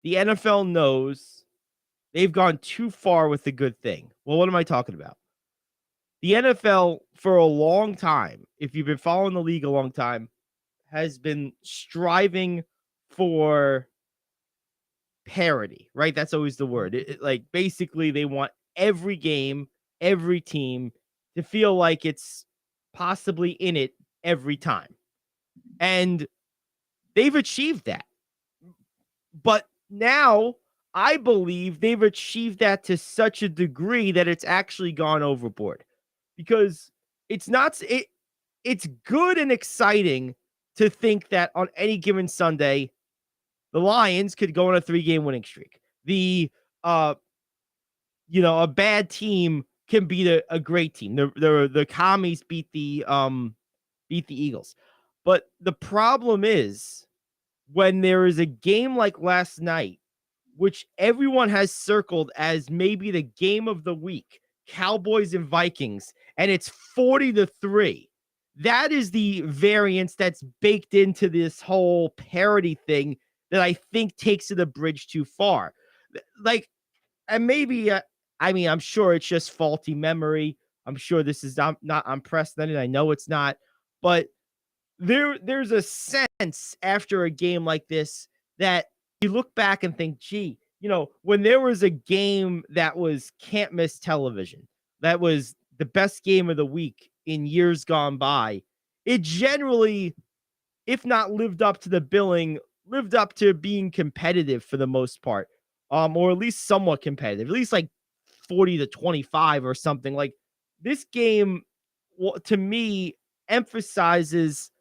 the NFL knows they've gone too far with the good thing. Well, what am I talking about? The NFL, for a long time, if you've been following the league a long time, has been striving for parity, right? That's always the word. Like, basically, they want every game, every team to feel like it's possibly in it every time. And they've achieved that. But now I believe they've achieved that to such a degree that it's actually gone overboard, because it's not it it's good and exciting to think that on any given Sunday the Lions could go on a 3-game winning streak. The a bad team can beat a great team. The commies beat the Eagles. But the problem is, when there is a game like last night, which everyone has circled as maybe the game of the week, Cowboys and Vikings, and it's 40-3. That is the variance that's baked into this whole parity thing that I think takes it a bridge too far. Like, and maybe, I mean, I'm sure it's just faulty memory. I'm sure this is not unprecedented. I know it's not, but there's a sense after a game like this that you look back and think, gee, when there was a game that was can't miss television, that was the best game of the week in years gone by, it generally, if not lived up to the billing, lived up to being competitive for the most part, or at least somewhat competitive, at least like 40-25 or something. Like, this game, to me, emphasizes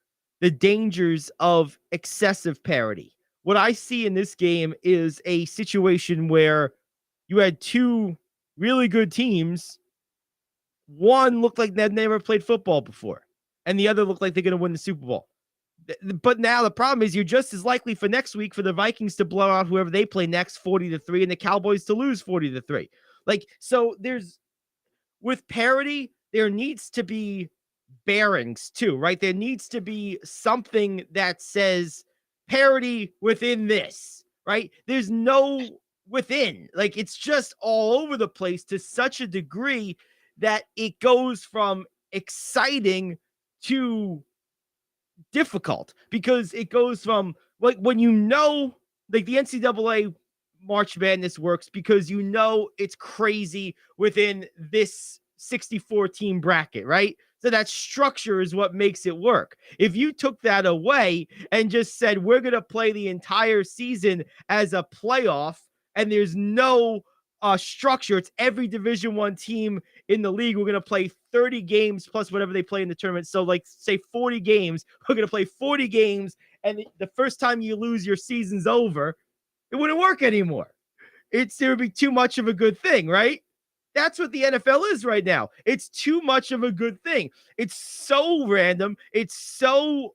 the dangers of excessive parity. What I see in this game is a situation where you had two really good teams. One looked like they'd never played football before, and the other looked like they're going to win the Super Bowl. But now the problem is, you're just as likely for next week for the Vikings to blow out whoever they play next 40-3, and the Cowboys to lose 40-3. Like, so with parity, there needs to be bearings too, right? There needs to be something that says parity within this, right? There's no within. Like, it's just all over the place to such a degree that it goes from exciting to difficult, because it goes from, like, when like, the NCAA March Madness works because it's crazy within this 64 team bracket, right? So that structure is what makes it work. If you took that away and just said, we're going to play the entire season as a playoff, and there's no structure, it's every Division I team in the league, we're going to play 30 games plus whatever they play in the tournament. So, like, say 40 games, we're going to play 40 games, and the first time you lose, your season's over. It wouldn't work anymore. It would be too much of a good thing, right? That's what the NFL is right now. It's too much of a good thing. It's so random. It's so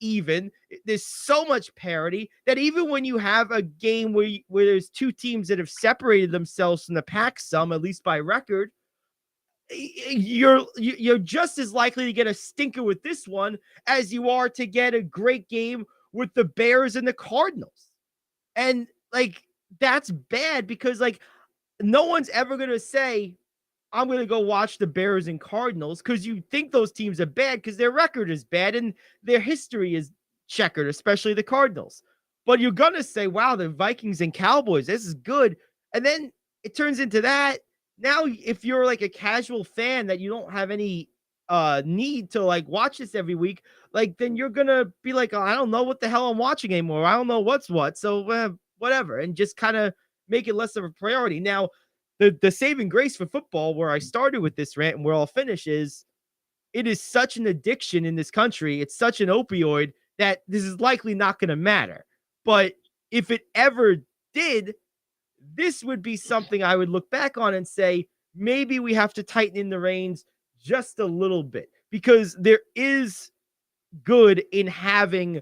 even. There's so much parity that even when you have a game where there's two teams that have separated themselves from the pack some, at least by record, you're just as likely to get a stinker with this one as you are to get a great game with the Bears and the Cardinals. And, like, that's bad, because, like, no one's ever going to say, I'm going to go watch the Bears and Cardinals, because you think those teams are bad because their record is bad and their history is checkered, especially the Cardinals. But you're going to say, wow, the Vikings and Cowboys, this is good. And then it turns into that. Now, if you're like a casual fan that you don't have any need to, like, watch this every week, like, then you're going to be like, oh, I don't know what the hell I'm watching anymore. I don't know what's what. So whatever. And just kind of make it less of a priority. Now, the saving grace for football, where I started with this rant and where I'll finish, is it is such an addiction in this country. It's such an opioid that this is likely not going to matter. But if it ever did, this would be something I would look back on and say, maybe we have to tighten in the reins just a little bit, because there is good in having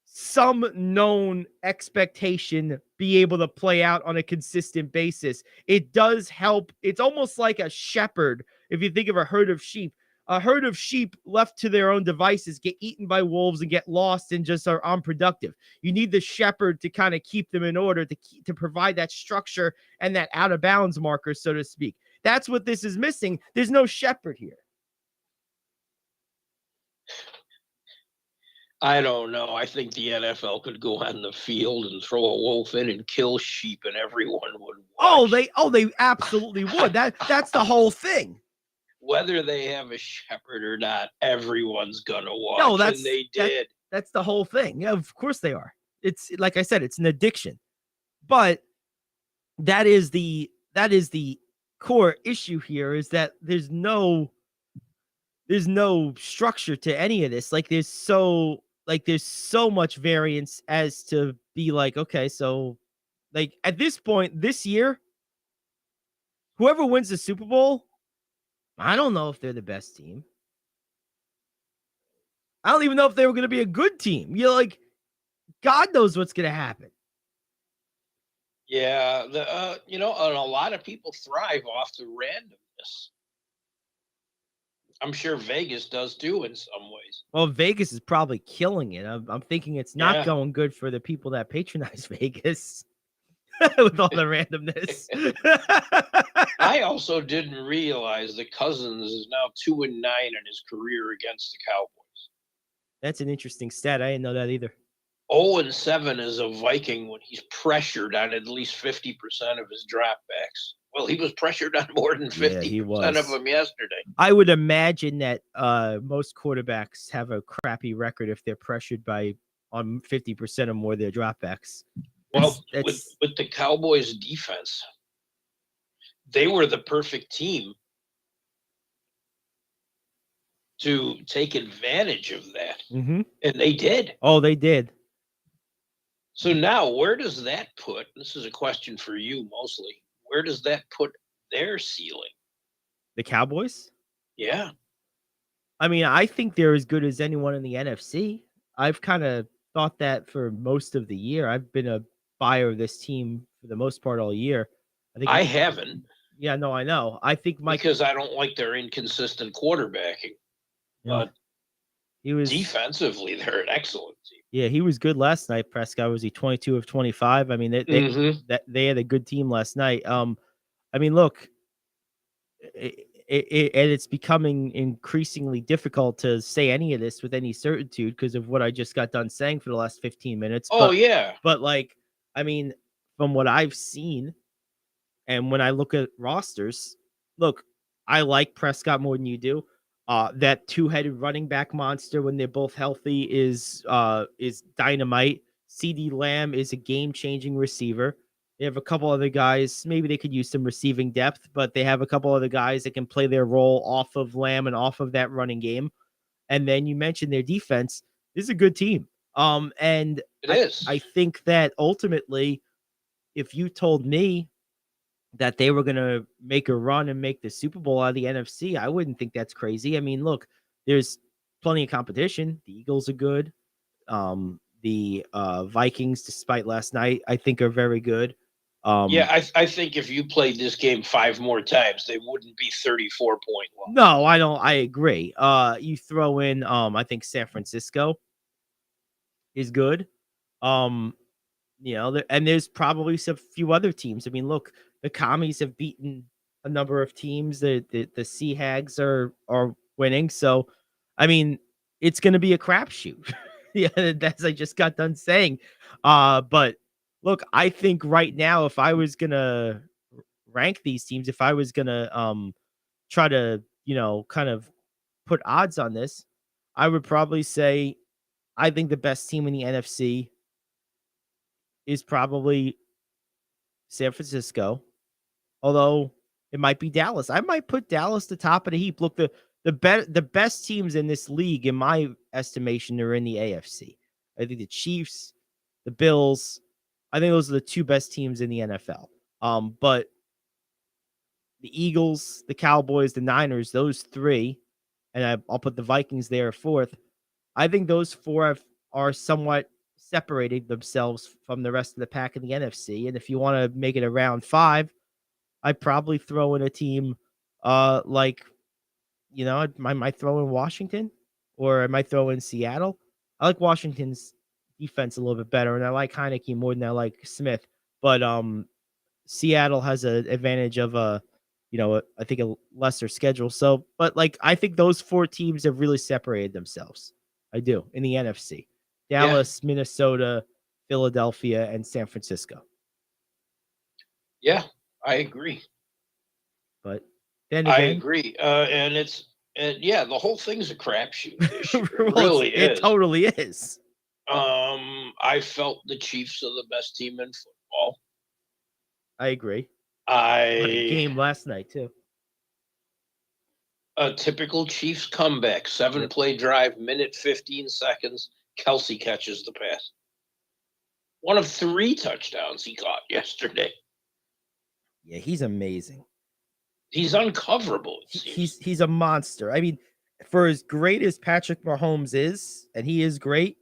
some known expectation be able to play out on a consistent basis. It does help. It's almost like a shepherd. If you think of a herd of sheep, a herd of sheep left to their own devices get eaten by wolves and get lost and just are unproductive. You need the shepherd to kind of keep them in order, to provide that structure and that out of bounds marker, so to speak. That's what this is missing. There's no shepherd here. I don't know. I think the NFL could go on the field and throw a wolf in and kill sheep, and everyone would watch. They absolutely would. That's the whole thing. Whether they have a shepherd or not, everyone's gonna watch. No, and they did. That's the whole thing. Yeah, of course they are. It's like I said, it's an addiction. But that is the core issue here, is that there's no structure to any of this. Like there's so much variance as to be like, okay, so like at this point this year, whoever wins the Super Bowl, I don't know if they're the best team. I don't even know if they were going to be a good team. You're like, God knows what's going to happen. Yeah, and a lot of people thrive off the randomness. I'm sure Vegas does too in some ways. Well, Vegas is probably killing it. I'm thinking it's not going good for the people that patronize Vegas with all the randomness. I also didn't realize that Cousins is now 2-9 in his career against the Cowboys. That's an interesting stat. I didn't know that either. 0-7 as a Viking when he's pressured on at least 50% of his dropbacks. Well, he was pressured on more than 50% of them yesterday. I would imagine that most quarterbacks have a crappy record if they're pressured on 50% or more of their dropbacks. Well, with the Cowboys defense, they were the perfect team to take advantage of that. Mm-hmm. And they did. Oh, they did. So now, where does that put, this is a question for you mostly, where does that put their ceiling? The Cowboys? Yeah. I mean, I think they're as good as anyone in the NFC. I've kind of thought that for most of the year. I've been a buyer of this team for the most part all year. I haven't. Yeah, no, I know. I think because I don't like their inconsistent quarterbacking. But defensively, they're an excellent team. Yeah, he was good last night. Prescott, was he 22 of 25? I mean, they had a good team last night. I mean, look, it's becoming increasingly difficult to say any of this with any certitude because of what I just got done saying for the last 15 minutes. But like, I mean, from what I've seen, and when I look at rosters, look, I like Prescott more than you do. That two-headed running back monster when they're both healthy is dynamite. CeeDee Lamb is a game-changing receiver. They have a couple other guys. Maybe they could use some receiving depth, but they have a couple other guys that can play their role off of Lamb and off of that running game. And then you mentioned their defense. This is a good team. And I think that ultimately, if you told me that they were going to make a run and make the Super Bowl out of the NFC, I wouldn't think that's crazy. I mean, look, there's plenty of competition. The Eagles are good. The Vikings, despite last night, I think are very good. I think if you played this game 5 more times, they wouldn't be 34-point low. No, I don't. I agree. You throw in, I think San Francisco is good. And there's probably some few other teams. I mean, look, the Commies have beaten a number of teams. The Sea Hags are winning. So, I mean, it's going to be a crapshoot. Yeah, that's I just got done saying. But look, I think right now, if I was going to rank these teams, if I was going to try to, kind of put odds on this, I would probably say I think the best team in the NFC is probably San Francisco, although it might be Dallas. I might put Dallas the top of the heap. Look, the best teams in this league, in my estimation, are in the AFC. I think the Chiefs, the Bills, I think those are the 2 best teams in the NFL. But the Eagles, the Cowboys, the Niners, those 3, and I'll put the Vikings there 4th. I think those 4 are somewhat separating themselves from the rest of the pack in the NFC. And if you want to make it around 5, I'd probably throw in a team like I might throw in Washington, or I might throw in Seattle. I like Washington's defense a little bit better, and I like Heineke more than I like Smith. But Seattle has an advantage of I think a lesser schedule. So, but like I think those 4 teams have really separated themselves. I do in the NFC: Dallas, Minnesota, Philadelphia, and San Francisco. Yeah, I agree. But then again, I agree, and the whole thing's a crapshoot this year. It really is. It totally is. I felt the Chiefs are the best team in football. I agree. What a game last night too. A typical Chiefs comeback, 7-play drive, minute 15 seconds. Kelsey catches the pass. One of 3 touchdowns he caught yesterday. Yeah, he's amazing. He's uncoverable. He's a monster. I mean, for as great as Patrick Mahomes is, and he is great,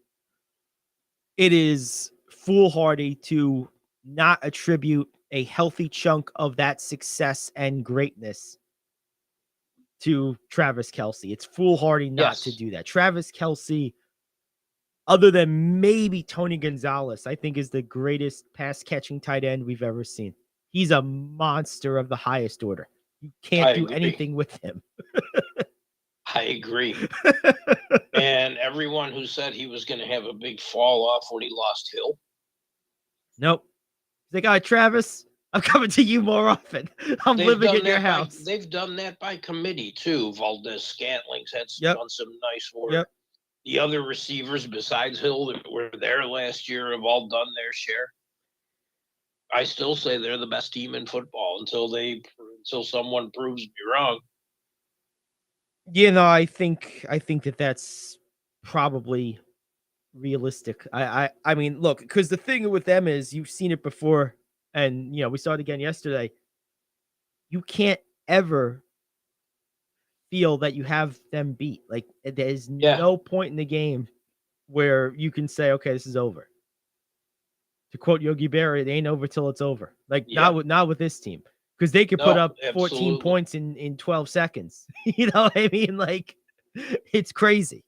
it is foolhardy to not attribute a healthy chunk of that success and greatness to Travis Kelce. It's foolhardy not to do that. Travis Kelce, other than maybe Tony Gonzalez, I think is the greatest pass-catching tight end we've ever seen. He's a monster of the highest order. You can't do anything with him. I agree. And everyone who said he was going to have a big fall off when he lost Hill. Nope. They got Travis. I'm coming to you more often. I'm living in your house. They've done that by committee too. Valdez-Scantling's done some nice work. Yep. The other receivers besides Hill that were there last year have all done their share. I still say they're the best team in football until someone proves me wrong. I think that's probably realistic. I mean, look, because the thing with them is you've seen it before, and we saw it again yesterday. You can't ever feel that you have them beat. Like there's no point in the game where you can say, okay, this is over. To quote Yogi Berra, it ain't over till it's over. Like not with this team, because they could put up 14 points in 12 seconds. You know what I mean? Like it's crazy.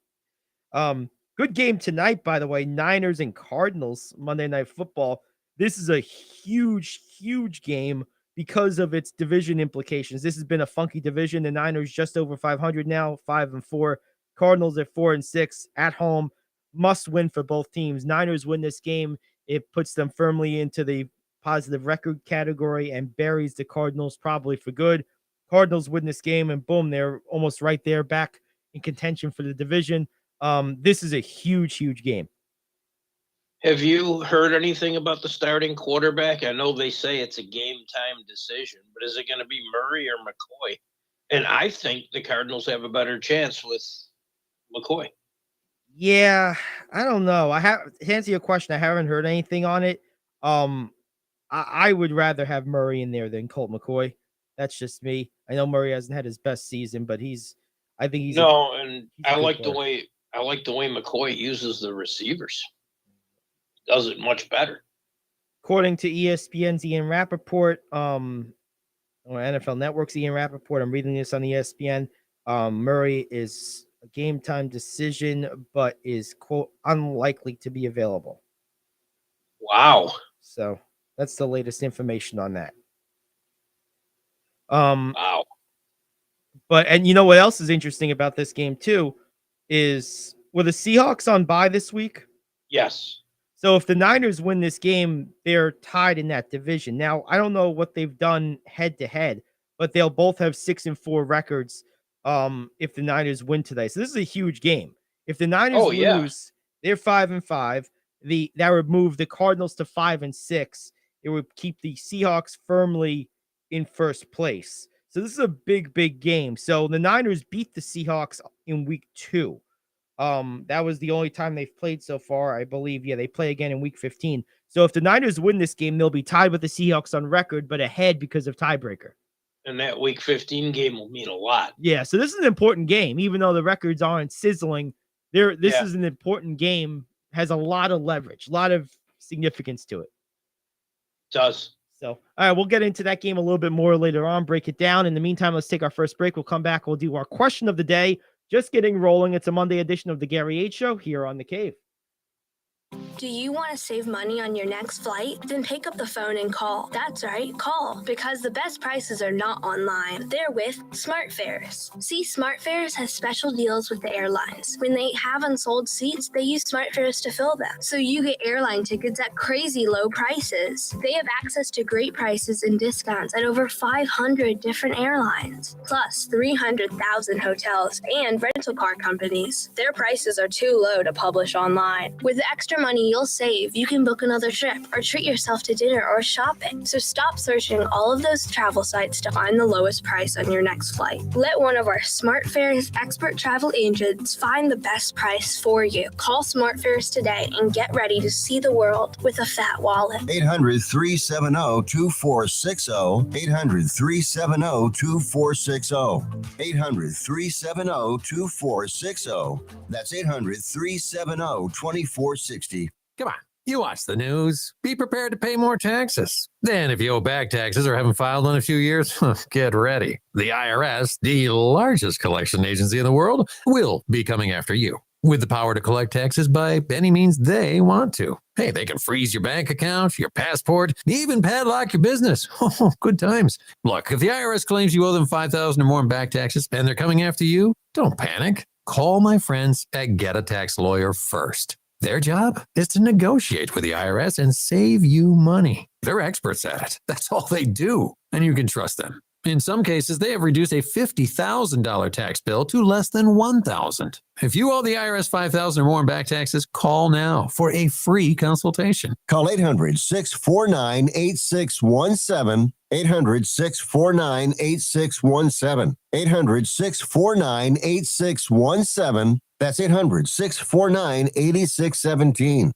Good game tonight, by the way. Niners and Cardinals, Monday Night Football. This is a huge, huge game because of its division implications. This has been a funky division. The Niners just over 500 now, 5-4. Cardinals at 4-6 at home. Must win for both teams. Niners win this game. It puts them firmly into the positive record category and buries the Cardinals probably for good. Cardinals win this game, and boom, they're almost right there back in contention for the division. This is a huge, huge game. Have you heard anything about the starting quarterback? I know they say it's a game-time decision, but is it going to be Murray or McCoy? And I think the Cardinals have a better chance with McCoy. Yeah, I don't know. To answer your question, I haven't heard anything on it. I would rather have Murray in there than Colt McCoy. That's just me. I know Murray hasn't had his best season, but I like the way McCoy uses the receivers. Does it much better. According to ESPN's Ian Rappaport, or NFL Network's Ian Rappaport, I'm reading this on ESPN. Murray is a game time decision, but is, quote, unlikely to be available. Wow. So that's the latest information on that. Wow. And you know what else is interesting about this game too is, were the Seahawks on bye this week? Yes. So if the Niners win this game, they're tied in that division. Now, I don't know what they've done head to head, but they'll both have 6-4 records if the Niners win today. So this is a huge game. If the Niners lose, they're 5-5. That would move the Cardinals to 5-6. It would keep the Seahawks firmly in first place. So this is a big, big game. So the Niners beat the Seahawks in week 2. That was the only time they've played so far, I believe. Yeah, they play again in week 15. So if the Niners win this game, they'll be tied with the Seahawks on record, but ahead because of tiebreaker. And that week 15 game will mean a lot. Yeah, so this is an important game, even though the records aren't sizzling. This is an important game, has a lot of leverage, a lot of significance to it. Does. So, all right, we'll get into that game a little bit more later on, break it down. In the meantime, let's take our first break. We'll come back. We'll do our question of the day. Just getting rolling. It's a Monday edition of the Gary Ayd Show here on The Cave. Do you want to save money on your next flight? Then pick up the phone and call. That's right, call. Because the best prices are not online. They're with SmartFares. See, SmartFares has special deals with the airlines. When they have unsold seats, they use SmartFares to fill them. So you get airline tickets at crazy low prices. They have access to great prices and discounts at over 500 different airlines. Plus 300,000 hotels and rental car companies. Their prices are too low to publish online. With the extra money you'll save, you can book another trip or treat yourself to dinner or shopping. So stop searching all of those travel sites to find the lowest price on your next flight. Let one of our SmartFares expert travel agents find the best price for you. Call SmartFares today and get ready to see the world with a fat wallet. 800-370-2460. 800-370-2460. 800-370-2460. That's 800-370-2460. Come on, you watch the news. Be prepared to pay more taxes. Then if you owe back taxes or haven't filed in a few years, get ready. The IRS, the largest collection agency in the world, will be coming after you with the power to collect taxes by any means they want to. Hey, they can freeze your bank account, your passport, even padlock your business. Oh, good times. Look, if the IRS claims you owe them $5,000 or more in back taxes and they're coming after you, don't panic. Call my friends at Get a Tax Lawyer first. Their job is to negotiate with the IRS and save you money. They're experts at it. That's all they do, and you can trust them. In some cases, they have reduced a $50,000 tax bill to less than $1,000. If you owe the IRS $5,000 or more in back taxes, call now for a free consultation. Call 800-649-8617. 800-649-8617. 800-649-8617. That's 800-649-8617.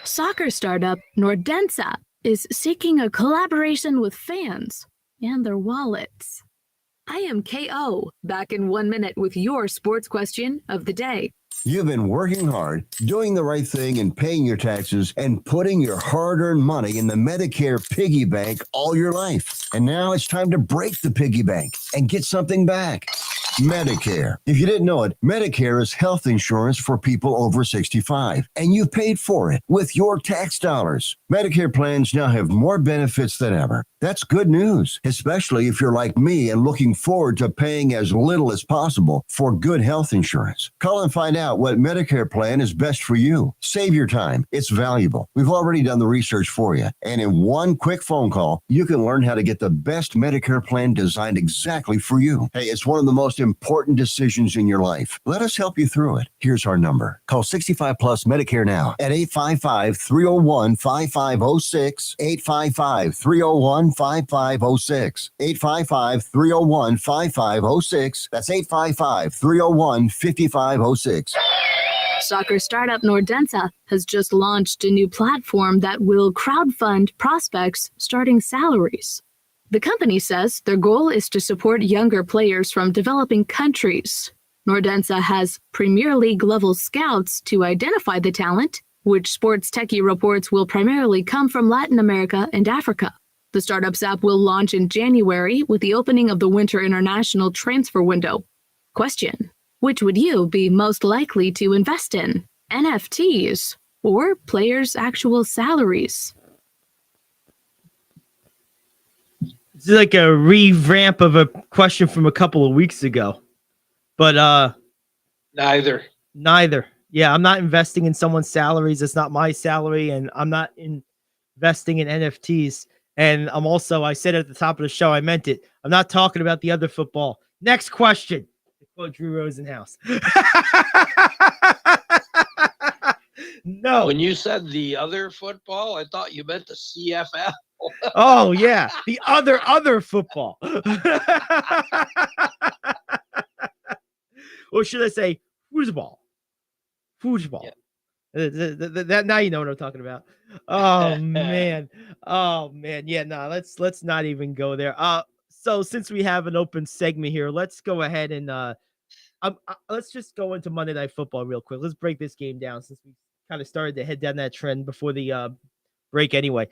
Soccer startup Nordensa is seeking a collaboration with fans and their wallets. I am KO, back in 1 minute with your sports question of the day. You've been working hard, doing the right thing and paying your taxes and putting your hard-earned money in the Medicare piggy bank all your life. And now it's time to break the piggy bank and get something back. Medicare. If you didn't know it, Medicare is health insurance for people over 65, and you paid for it with your tax dollars. Medicare plans now have more benefits than ever. That's good news, especially if you're like me and looking forward to paying as little as possible for good health insurance. Call and find out what Medicare plan is best for you. Save your time. It's valuable. We've already done the research for you. And in one quick phone call, you can learn how to get the best Medicare plan designed exactly for you. Hey, it's one of the most important decisions in your life. Let us help you through it. Here's our number. Call 65 Plus Medicare now at 855-301-5506, 855-301-5506, 855-301-5506. That's 855-301-5506. Soccer startup Nordensa has just launched a new platform that will crowdfund prospects starting salaries. The company says their goal is to support younger players from developing countries. Nordensa has Premier League level scouts to identify the talent, which Sports Techie reports will primarily come from Latin America and Africa. The startup's app will launch in January with the opening of the winter international transfer window. Question: which would you be most likely to invest in, NFTs or players' actual salaries? This is like a revamp of a question from a couple of weeks ago. But Neither. Yeah, I'm not investing in someone's salaries. It's not my salary, and I'm not investing in NFTs. And I'm also, I said at the top of the show, I meant it. I'm not talking about the other football. Next question. To quote Drew Rosenhaus. No. When you said the other football, I thought you meant the CFL. Oh, yeah. The other football. Or should I say foosball? Foosball. Yeah. That now you know what I'm talking about. Oh man. Yeah, no, let's not even go there. So since we have an open segment here, let's go ahead and let's just go into Monday Night Football real quick. Let's break this game down since we kind of started to head down that trend before the break anyway.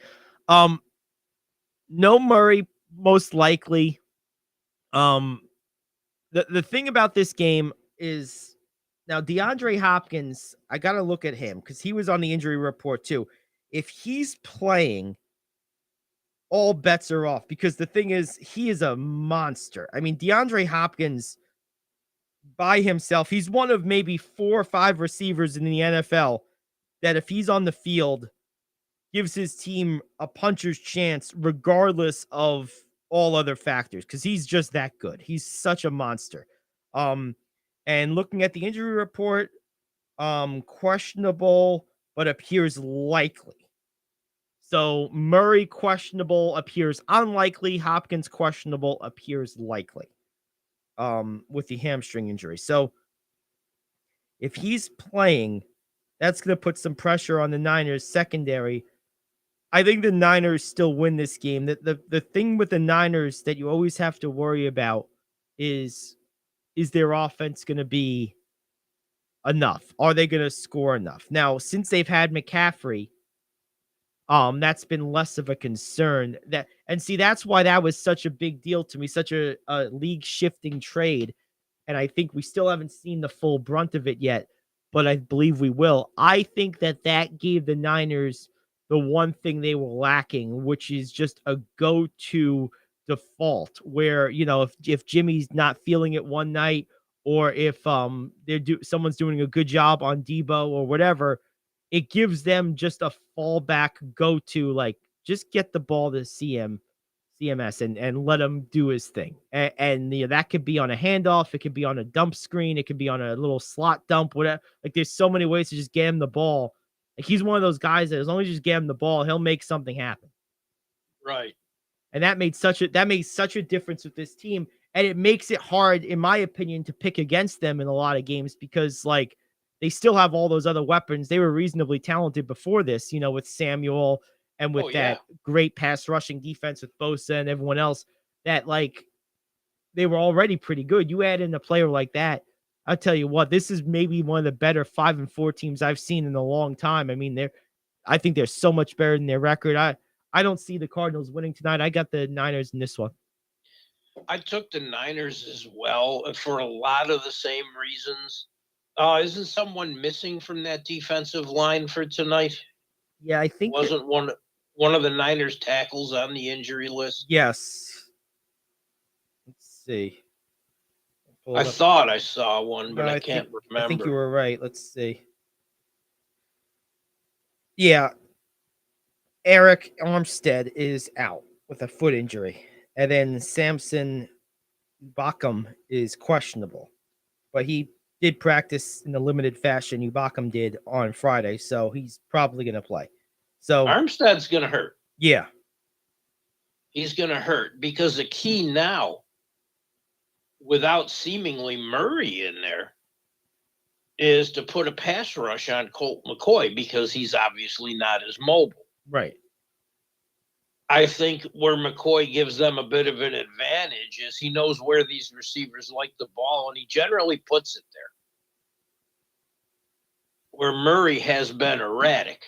No Murray, most likely. The thing about this game is now DeAndre Hopkins, I got to look at him because he was on the injury report too. If he's playing, all bets are off because the thing is, he is a monster. I mean, DeAndre Hopkins by himself, he's one of maybe 4 or 5 receivers in the NFL that if he's on the field, gives his team a puncher's chance regardless of all other factors because he's just that good. He's such a monster. And looking at the injury report, questionable, but appears likely. So Murray questionable appears unlikely. Hopkins questionable appears likely. With the hamstring injury. So if he's playing, that's going to put some pressure on the Niners secondary. I think the Niners still win this game. The thing with the Niners that you always have to worry about is their offense going to be enough? Are they going to score enough? Now, since they've had McCaffrey, that's been less of a concern. That's why that was such a big deal to me, such a league shifting trade. And I think we still haven't seen the full brunt of it yet, but I believe we will. I think that gave the Niners the one thing they were lacking, which is just a go-to default where, if Jimmy's not feeling it one night or if someone's doing a good job on Debo or whatever, it gives them just a fallback go-to, like just get the ball to CMS and let him do his thing. And that could be on a handoff. It could be on a dump screen. It could be on a little slot dump, whatever. Like there's so many ways to just get him the ball. Like he's one of those guys that as long as you just get him the ball, he'll make something happen. Right. And that made such a difference with this team. And it makes it hard, in my opinion, to pick against them in a lot of games because like they still have all those other weapons. They were reasonably talented before this, with Samuel and with that great pass rushing defense with Bosa and everyone else that like they were already pretty good. You add in a player like that, I'll tell you what, this is maybe one of the better 5-4 teams I've seen in a long time. I mean, I think they're so much better than their record. I don't see the Cardinals winning tonight. I got the Niners in this one. I took the Niners as well for a lot of the same reasons. Isn't someone missing from that defensive line for tonight? Yeah, I think wasn't one of the Niners tackles on the injury list. Yes. Let's see. I thought I saw one, but I can't remember. I think you were right. Let's see. Yeah. Eric Armstead is out with a foot injury. And then Samson Ibakam is questionable. But he did practice in a limited fashion. Ibakam did on Friday, so he's probably going to play. So Armstead's going to hurt. Yeah. He's going to hurt because the key now, without seemingly Murray in there, is to put a pass rush on Colt McCoy because he's obviously not as mobile. Right. I think where McCoy gives them a bit of an advantage is he knows where these receivers like the ball, and he generally puts it there. Where Murray has been erratic.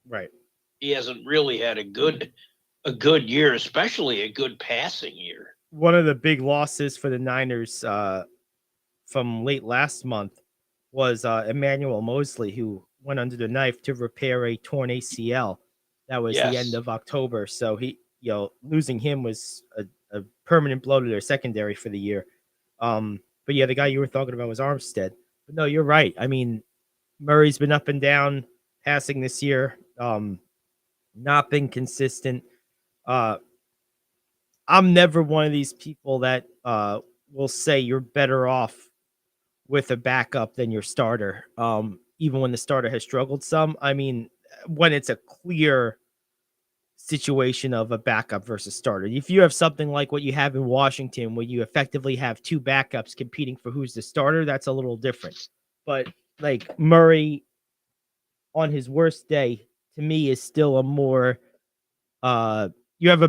Right. He hasn't really had a good year, especially a good passing year. One of the big losses for the Niners from late last month was Emmanuel Mosley, who went under the knife to repair a torn ACL. That was the end of October. So he, losing him was a permanent blow to their secondary for the year. But yeah, the guy you were talking about was Armstead. But no, you're right. I mean, Murray's been up and down passing this year. Not been consistent. I'm never one of these people that will say you're better off with a backup than your starter. Even when the starter has struggled some. I mean, when it's a clear situation of a backup versus starter. If you have something like what you have in Washington, where you effectively have two backups competing for who's the starter, that's a little different. But like Murray on his worst day, to me, is still a more you have a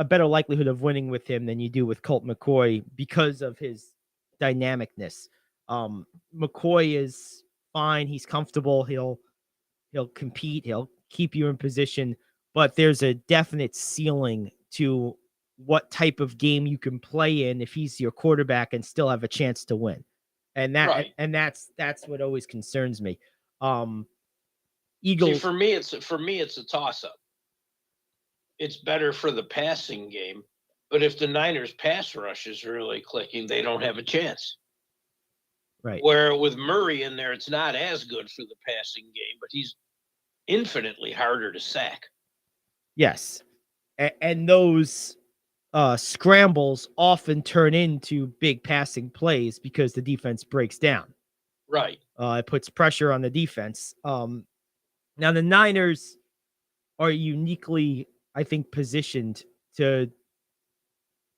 better likelihood of winning with him than you do with Colt McCoy because of his dynamicness. McCoy is fine. He's comfortable. He'll compete. He'll keep you in position, but there's a definite ceiling to what type of game you can play in if he's your quarterback and still have a chance to win. And that's what always concerns me. Eagles. See, for me, it's a toss-up. It's better for the passing game, but if the Niners pass rush is really clicking, they don't have a chance. Right. Where with Murray in there, it's not as good for the passing game, but he's infinitely harder to sack. Yes. And those scrambles often turn into big passing plays because the defense breaks down. Right. It puts pressure on the defense. Now the Niners are uniquely, I think, positioned to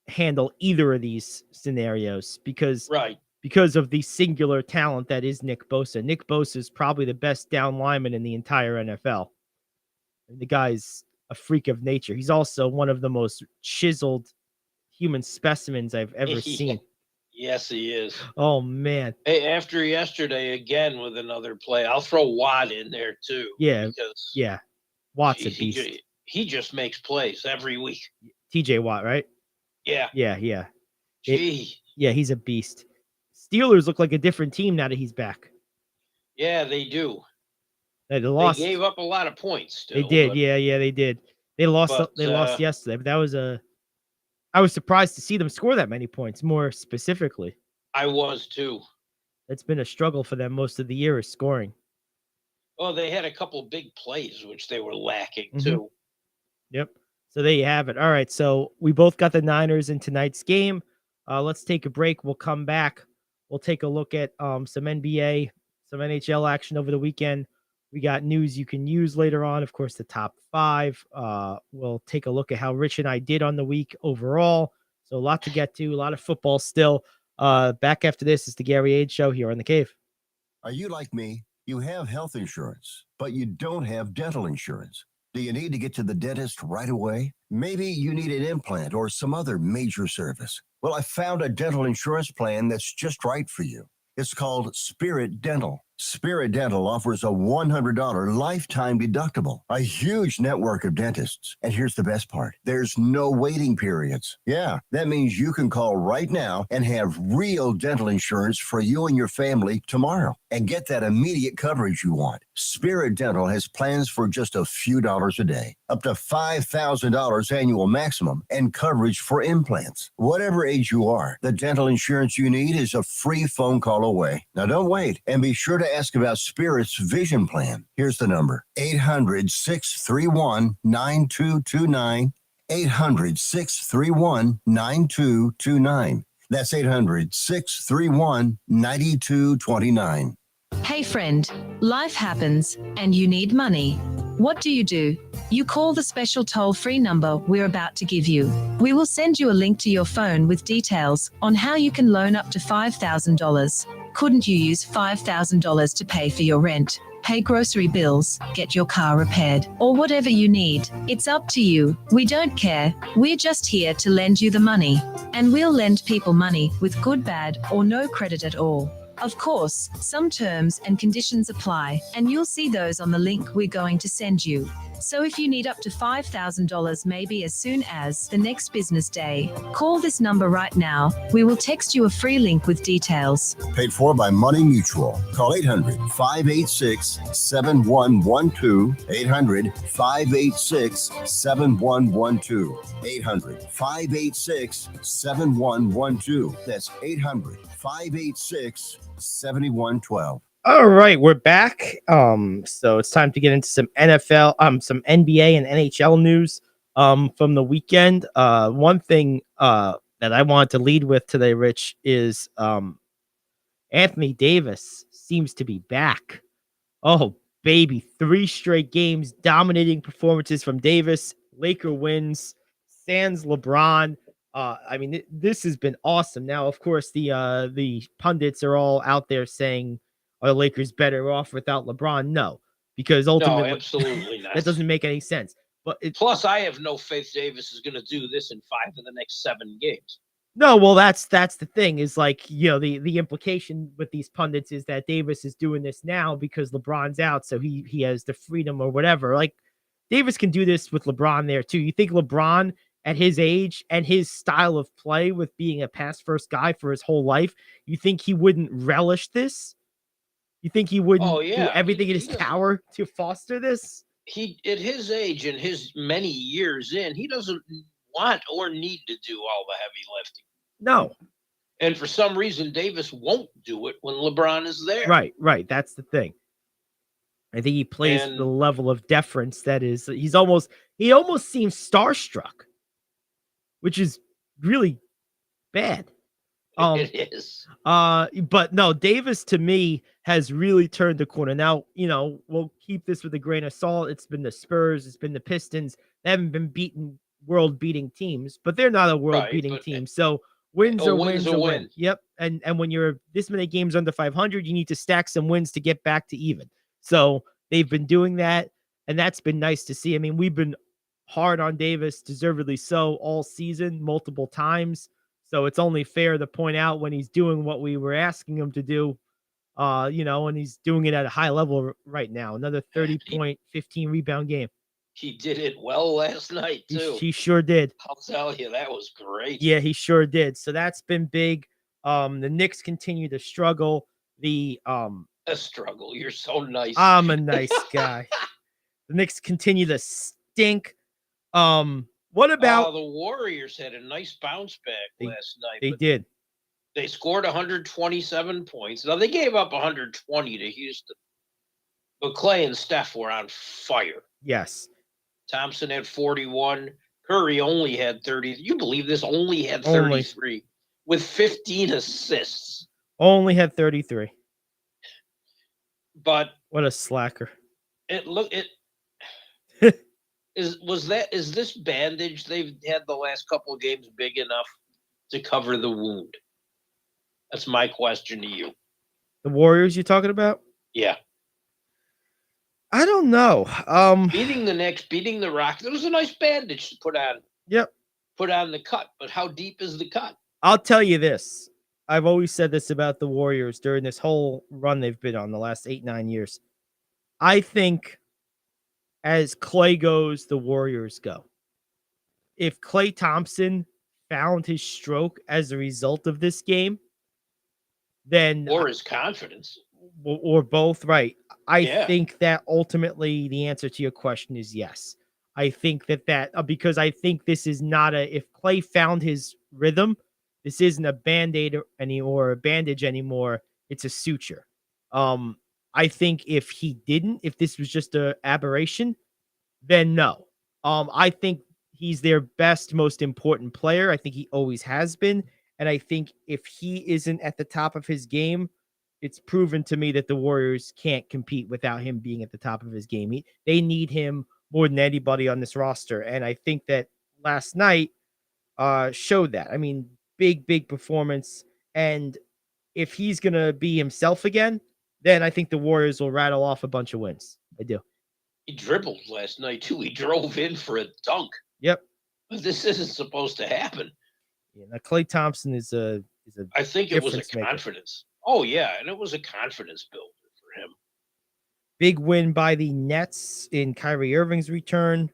handle either of these scenarios because of the singular talent that is Nick Bosa. Nick Bosa is probably the best down lineman in the entire NFL. The guy's a freak of nature. He's also one of the most chiseled human specimens I've ever seen. Yes, he is. Oh, man. Hey, after yesterday, again with another play, I'll throw Watt in there too. Yeah, yeah. Watt's a beast. He just makes plays every week. TJ Watt, right? Yeah. Yeah. Gee. Yeah, he's a beast. Steelers look like a different team now that he's back. Yeah, they do. They gave up a lot of points still. They did. Yeah, they did. They lost yesterday, but I was surprised to see them score that many points, more specifically. I was too. It's been a struggle for them most of the year is scoring. Oh, they had a couple big plays, which they were lacking too. Yep. So there you have it. All right. So we both got the Niners in tonight's game. Let's take a break. We'll come back. We'll take a look at some NBA, some NHL action over the weekend. We got news you can use later on. Of course, the top 5. We'll take a look at how Rich and I did on the week overall. So a lot to get to, a lot of football still. Back after this is the Gary Ayd Show here on The Cave. Are you like me? You have health insurance, but you don't have dental insurance. Do you need to get to the dentist right away? Maybe you need an implant or some other major service. Well, I found a dental insurance plan that's just right for you. It's called Spirit Dental. Spirit Dental offers a $100 lifetime deductible, a huge network of dentists. And here's the best part. There's no waiting periods. Yeah, that means you can call right now and have real dental insurance for you and your family tomorrow and get that immediate coverage you want. Spirit Dental has plans for just a few dollars a day, up to $5,000 annual maximum, and coverage for implants. Whatever age you are, the dental insurance you need is a free phone call away. Now don't wait, and be sure to ask about Spirit's vision plan. Here's the number: 800-631-9229. 800-631-9229. That's 800-631-9229. Hey friend, life happens and you need money. What do? You call the special toll-free number we're about to give you. We will send you a link to your phone with details on how you can loan up to $5,000. Couldn't you use $5,000 to pay for your rent, pay grocery bills, get your car repaired, or whatever you need? It's up to you. We don't care. We're just here to lend you the money. And we'll lend people money with good, bad, or no credit at all. Of course, some terms and conditions apply, and you'll see those on the link we're going to send you. So if you need up to $5,000 maybe as soon as the next business day, call this number right now. We will text you a free link with details. Paid for by Money Mutual. Call 800-586-7112. 800-586-7112. 800-586-7112. That's 800-586-7112. All right, we're back. So it's time to get into some NFL, some NBA and NHL news from the weekend. One thing that I wanted to lead with today, Rich, is Anthony Davis seems to be back. Oh, baby, 3 straight games, dominating performances from Davis. Laker wins, sans LeBron. I mean, this has been awesome. Now, of course, the pundits are all out there saying, are the Lakers better off without LeBron? No, because ultimately, no, absolutely not. That doesn't make any sense. But Plus, I have no faith Davis is going to do this in 5 of the next 7 games. no, well, that's the thing is like, the implication with these pundits is that Davis is doing this now because LeBron's out, so he has the freedom or whatever. Like Davis can do this with LeBron there too. You think LeBron at his age and his style of play with being a pass first guy for his whole life, you think he wouldn't relish this? You think he wouldn't do everything in his power to foster this? He, at his age and his many years in, he doesn't want or need to do all the heavy lifting. No. And for some reason, Davis won't do it when LeBron is there. Right. That's the thing. I think he plays with the level of deference that is, he almost seems starstruck, which is really bad. It is. But no, Davis to me has really turned the corner. Now, we'll keep this with a grain of salt. It's been the Spurs, it's been the Pistons. They haven't been beaten world-beating teams, but they're not a world-beating team. So wins are wins. Yep. And when you're this many games under 500, you need to stack some wins to get back to even. So they've been doing that, and that's been nice to see. I mean, we've been hard on Davis, deservedly so, all season, multiple times. So it's only fair to point out when he's doing what we were asking him to do, and he's doing it at a high level right now. Another 30-point, 15-rebound game. He did it well last night, too. He sure did. I'll tell you, that was great. Yeah, he sure did. So that's been big. The Knicks continue to struggle. A struggle. You're so nice. I'm a nice guy. The Knicks continue to stink. What about the Warriors had a nice bounce back last night. They did. They scored 127 points. Now they gave up 120 to Houston. But Clay and Steph were on fire. Yes. Thompson had 41. Curry only had 30. You believe this? Only had 33 with 15 assists. Only had 33. But what a slacker. Is this bandage they've had the last couple of games big enough to cover the wound? That's my question to you. The Warriors you're talking about? Yeah. I don't know. Beating the Knicks, beating the Rockets. It was a nice bandage to put on. Yep. Put on the cut, but how deep is the cut? I'll tell you this. I've always said this about the Warriors during this whole run they've been on the last 8-9 years. I think as Clay goes, the Warriors go. If Clay Thompson found his stroke as a result of this game, then or his confidence, or both, right? I think that ultimately the answer to your question is yes. I think that because I think this is not if Clay found his rhythm, this isn't a Band-Aid or a bandage anymore. It's a suture. I think if this was just an aberration, then no. I think he's their best, most important player. I think he always has been. And I think if he isn't at the top of his game, it's proven to me that the Warriors can't compete without him being at the top of his game. They need him more than anybody on this roster. And I think that last night showed that. I mean, big performance. And if he's going to be himself again, then I think the Warriors will rattle off a bunch of wins. I do. He dribbled last night, too. He drove in for a dunk. Yep. But this isn't supposed to happen. Yeah, now Klay Thompson is a I think it was a confidence. Oh, yeah, and it was a confidence builder for him. Big win by the Nets in Kyrie Irving's return.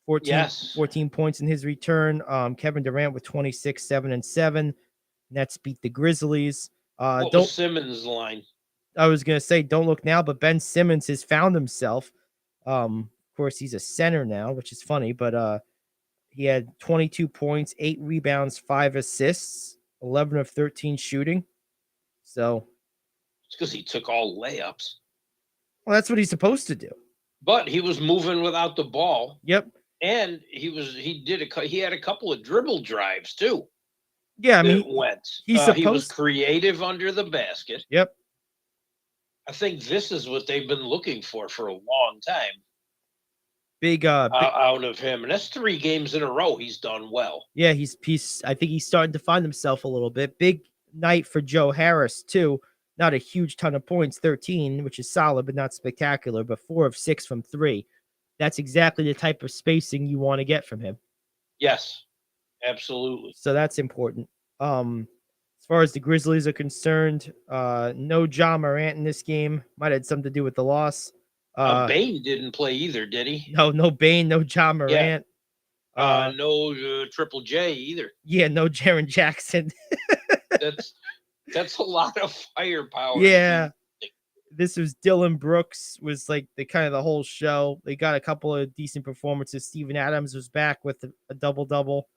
14 points in his return. Kevin Durant with 26, 7 and 7. Nets beat the Grizzlies. What was Simmons' line? I was going to say, don't look now, but Ben Simmons has found himself. Of course, he's a center now, which is funny, but he had 22 points, 8 rebounds, 5 assists, 11 of 13 shooting. So it's because he took all layups. Well, that's what he's supposed to do. But he was moving without the ball. Yep. And he had a couple of dribble drives too. Yeah, I mean, he was creative under the basket. Yep. I think this is what they've been looking for a long time. Big out of him, and that's 3 games in a row he's done well. Yeah, I think he's starting to find himself a little bit. Big night for Joe Harris too. Not a huge ton of points, 13, which is solid but not spectacular, but 4 of 6 from 3. that's exactly the type of spacing you want to get from him. Yes, absolutely. So that's important. As far as the Grizzlies are concerned, no Ja Morant in this game. Might have had something to do with the loss. Bane didn't play either, did he? No Bane, no Ja Morant. No Triple J either. Yeah, no Jaren Jackson. That's a lot of firepower. Yeah. This was Dylan Brooks was like the kind of the whole show. They got a couple of decent performances. Steven Adams was back with a double-double,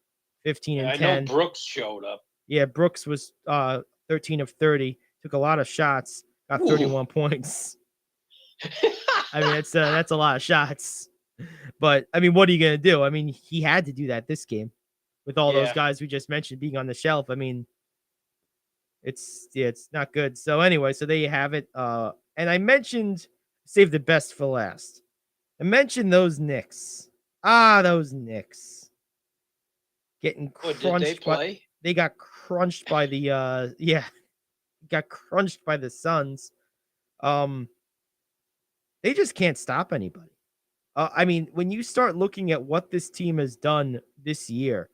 15 and 10. I know Brooks showed up. Yeah, Brooks was 13 of 30, took a lot of shots, got 31 points. I mean, that's a lot of shots. But I mean, what are you gonna do? I mean, he had to do that this game with all those guys we just mentioned being on the shelf. I mean, it's not good. So anyway, so there you have it. And I mentioned save the best for last. I mentioned those Knicks. Those Knicks getting crunched. Did they play? They got crunched by the got crunched by the Suns. They just can't stop anybody. I mean, when you start looking at what this team has done this year,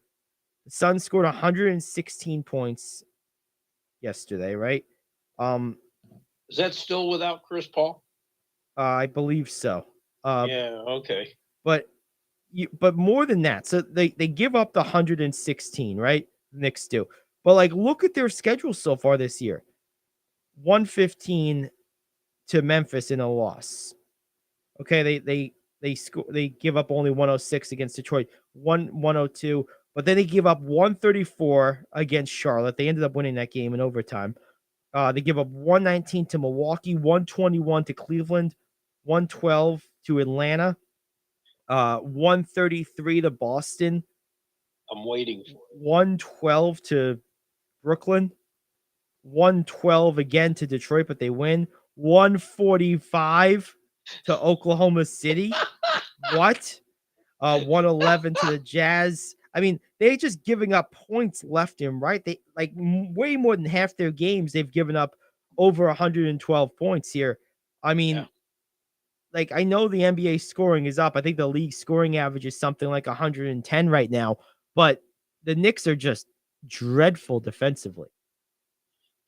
the Suns scored 116 points yesterday, right? Is that still without Chris Paul? I believe so. Yeah, okay. But more than that, so they give up the 116, right? The Knicks do. But like, look at their schedule so far this year. 115 to Memphis in a loss. Okay, they give up only 106 against Detroit, 102, but then they give up 134 against Charlotte. They ended up winning that game in overtime. They give up 119 to Milwaukee, 121 to Cleveland, 112 to Atlanta, 133 to Boston. I'm waiting for it. 112 to Brooklyn, 112 again to Detroit, but they win. 145 to Oklahoma City. What? 111 to the Jazz. I mean, they're just giving up points left and right. They like way more than half their games. They've given up over 112 points here. I mean, like, I know the NBA scoring is up. I think the league scoring average is something like 110 right now, but the Knicks are just dreadful defensively.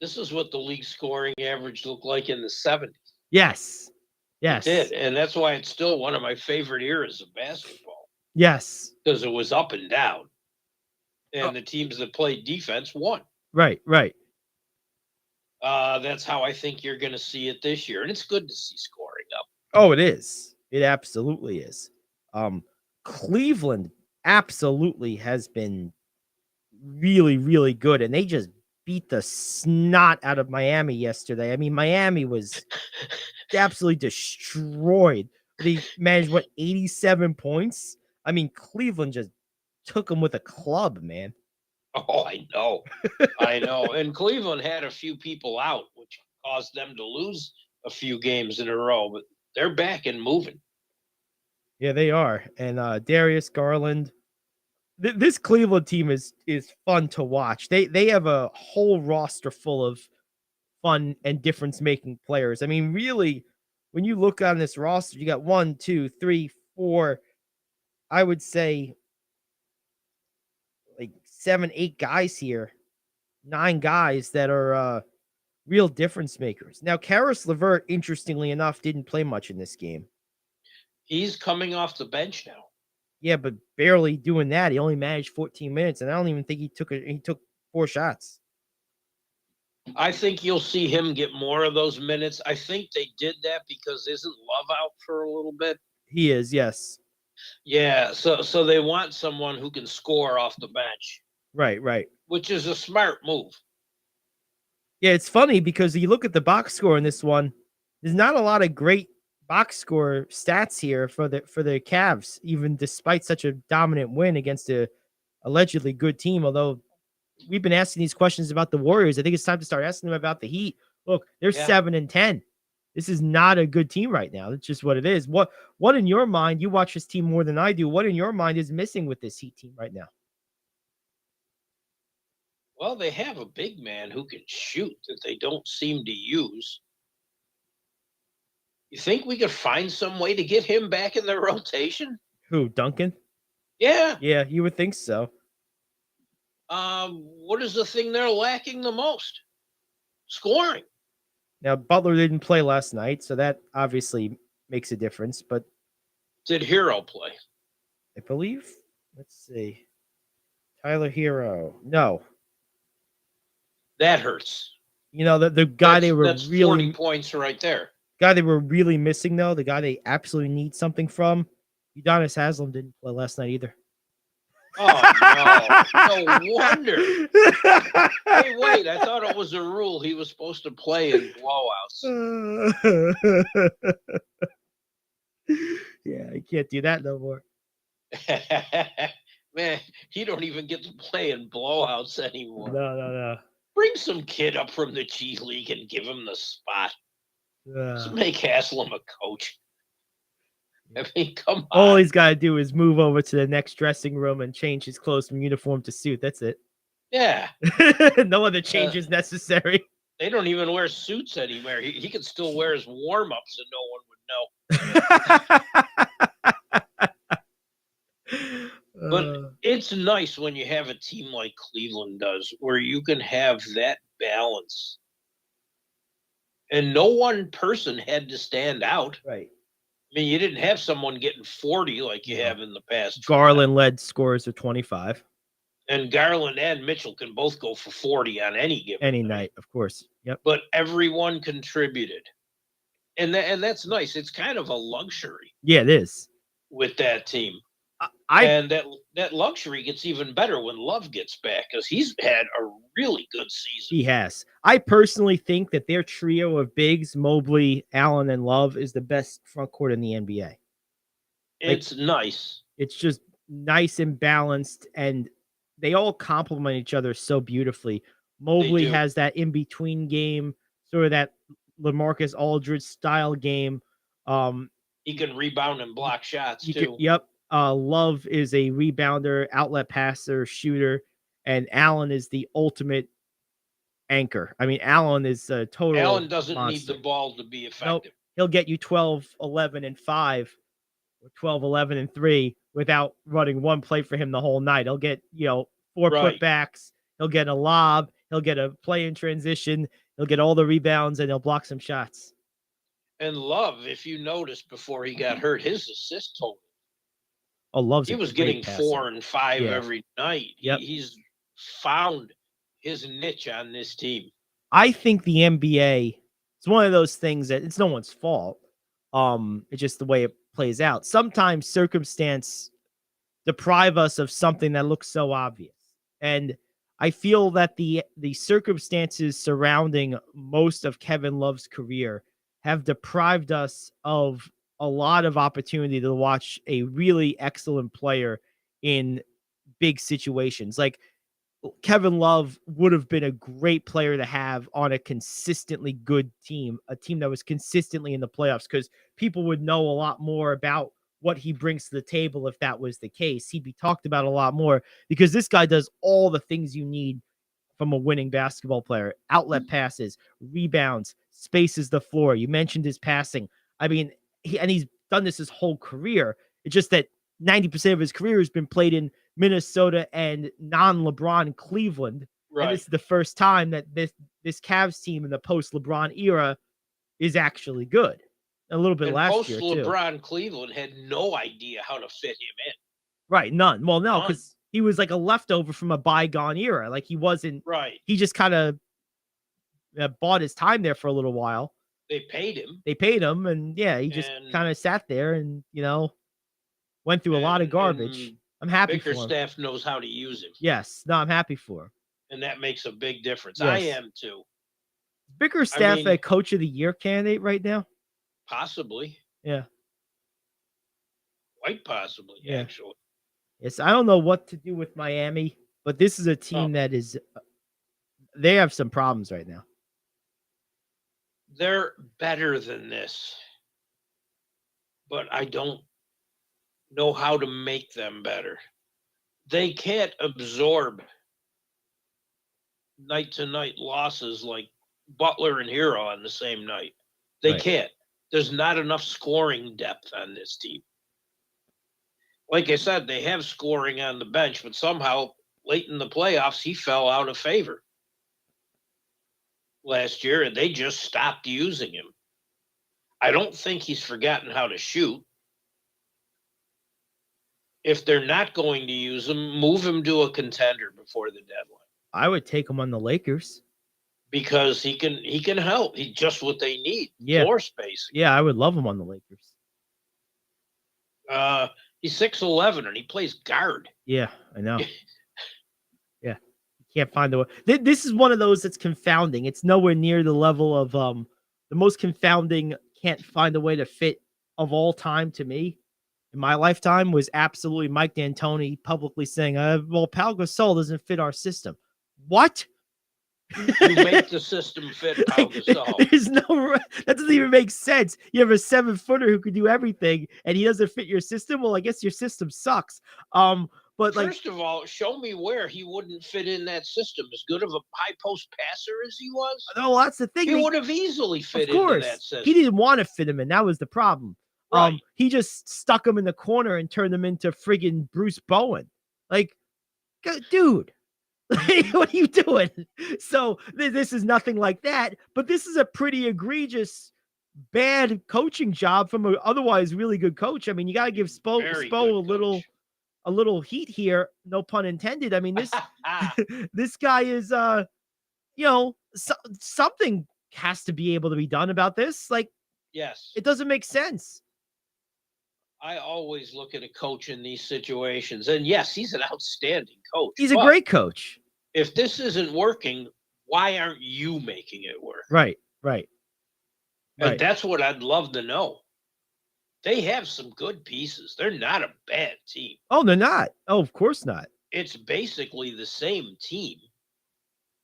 This is what the league scoring average looked like in the 70s. Yes. It did, and that's why it's still one of my favorite eras of basketball. Yes. Because it was up and down. And the teams that played defense won. Right. That's how I think you're going to see it this year. And it's good to see scoring up. Oh, it is. It absolutely is. Cleveland absolutely has been really, really good. And they just beat the snot out of Miami yesterday. I mean, Miami was absolutely destroyed. They managed, 87 points? I mean, Cleveland just took them with a club, man. Oh, I know. I know. And Cleveland had a few people out, which caused them to lose a few games in a row, but they're back and moving. Yeah, they are. And Darius Garland. This Cleveland team is fun to watch. They have a whole roster full of fun and difference-making players. I mean, really, when you look on this roster, you got 1, 2, 3, 4, I would say like 7, 8 guys here, 9 guys that are real difference makers. Now, Karis LeVert, interestingly enough, didn't play much in this game. He's coming off the bench now. Yeah, but barely doing that. He only managed 14 minutes, and I don't even think he took 4 shots. I think you'll see him get more of those minutes. I think they did that because isn't Love out for a little bit? He is, yes. Yeah, so they want someone who can score off the bench. Right. Which is a smart move. Yeah, it's funny because you look at the box score in this one, there's not a lot of great box score stats here for the Cavs, even despite such a dominant win against a allegedly good team. Although we've been asking these questions about the Warriors, I think it's time to start asking them about the Heat. Look, they're 7-10. This is not a good team right now. It's just what it is. What in your mind, you watch this team more than I do, what in your mind is missing with this Heat team right now? Well, they have a big man who can shoot that they don't seem to use. You think we could find some way to get him back in the rotation? Who, Duncan? Yeah. Yeah, you would think so. What is the thing they're lacking the most? Scoring. Now, Butler didn't play last night, so that obviously makes a difference. But Did Hero play? I believe, let's see, Tyler Hero. No. That hurts. You know, the guy That's 40 points right there. guy they were really missing, though, the guy they absolutely need something from, Udonis Haslem didn't play last night either. Oh, no. No wonder. Hey, wait. I thought it was a rule he was supposed to play in blowouts. Yeah, I can't do that no more. Man, he don't even get to play in blowouts anymore. No. Bring some kid up from the G League and give him the spot. Just make Haslam a coach. I mean, come on. All he's got to do is move over to the next dressing room and change his clothes from uniform to suit. That's it. Yeah. No other changes necessary. They don't even wear suits anymore. He could still wear his warm-ups and no one would know. But it's nice when you have a team like Cleveland does, where you can have that balance. And no one person had to stand out. Right. I mean, you didn't have someone getting 40 like you have in the past. Garland led scores of 25. And Garland and Mitchell can both go for 40 on any given night, of course. Yep. But everyone contributed. And that's nice. It's kind of a luxury. Yeah, it is. With that team. And that luxury gets even better when Love gets back, because he's had a really good season. He has. I personally think that their trio of bigs, Mobley, Allen, and Love, is the best front court in the NBA. It's nice. It's just nice and balanced, and they all complement each other so beautifully. Mobley has that in-between game, sort of that LaMarcus Aldridge style game. He can rebound and block shots, too. Yep. Love is a rebounder, outlet passer, shooter, and Allen is the ultimate anchor. I mean, Allen is a total Allen doesn't monster. need the ball to be effective. Nope. He'll get you 12, 11, and 5, or 12, 11, and 3 without running one play for him the whole night. He'll get, 4 putbacks. He'll get a lob. He'll get a play in transition. He'll get all the rebounds, and he'll block some shots. And Love, if you noticed before he got hurt, his assist total. Oh, Love's he was getting 4 and 5 every night. Yep. He's found his niche on this team. I think the NBA, it's one of those things that it's no one's fault. It's just the way it plays out. Sometimes circumstance deprive us of something that looks so obvious. And I feel that the circumstances surrounding most of Kevin Love's career have deprived us of a lot of opportunity to watch a really excellent player in big situations. Like Kevin Love would have been a great player to have on a consistently good team, a team that was consistently in the playoffs, because people would know a lot more about what he brings to the table. If that was the case, he'd be talked about a lot more, because this guy does all the things you need from a winning basketball player: outlet passes, rebounds, spaces the floor. You mentioned his passing. I mean, he's done this his whole career. It's just that 90% of his career has been played in Minnesota and non-LeBron Cleveland. Right. And this is the first time that this Cavs team in the post-LeBron era is actually good. A little bit last year, too. Post-LeBron Cleveland had no idea how to fit him in. Right, none. Well, no, because he was like a leftover from a bygone era. Like he wasn't. Right. He just kind of bought his time there for a little while. They paid him. And he just kind of sat there and, went through a lot of garbage. I'm happy for him. Bickerstaff knows how to use him. Yes. No, I'm happy for him. And that makes a big difference. Yes. I am too. Bickerstaff a coach of the year candidate right now? Possibly. Yeah. Quite possibly, actually. Yes, I don't know what to do with Miami, but this is a team that is, they have some problems right now. They're better than this, but I don't know how to make them better. They can't absorb night-to-night losses like Butler and Hero on the same night. They can't. There's not enough scoring depth on this team. Like I said, they have scoring on the bench, but somehow late in the playoffs, he fell out of favor last year, and they just stopped using him. I don't think he's forgotten how to shoot. If they're not going to use him, move him to a contender before the deadline. I would take him on the Lakers because he can help. He's just what they need. Yeah. Floor space. Yeah, I would love him on the Lakers. He's 6'11" and he plays guard. Yeah, I know. Yeah, you can't find the way. This is one of those that's confounding. It's nowhere near the level of the most confounding. Can't find a way to fit of all time to me. In my lifetime was absolutely Mike D'Antoni publicly saying, well, Pau Gasol doesn't fit our system. What? You make the system fit Pau Gasol. There's that doesn't even make sense. You have a 7-footer who can do everything and he doesn't fit your system. Well, I guess your system sucks. But first of all, show me where he wouldn't fit in that system. As good of a high post passer as he was. No, that's the thing. He would have easily fit into that system. He didn't want to fit him in. That was the problem. Right. He just stuck him in the corner and turned him into friggin' Bruce Bowen. Like, dude, what are you doing? So this is nothing like that, but this is a pretty egregious, bad coaching job from an otherwise really good coach. I mean, you got to give Spo a little heat here. No pun intended. I mean, this, this guy is, something has to be able to be done about this. Like, yes, it doesn't make sense. I always look at a coach in these situations, and yes, he's an outstanding coach. He's a great coach. If this isn't working, why aren't you making it work? Right. And that's what I'd love to know. They have some good pieces. They're not a bad team. Oh, they're not. Oh, of course not. It's basically the same team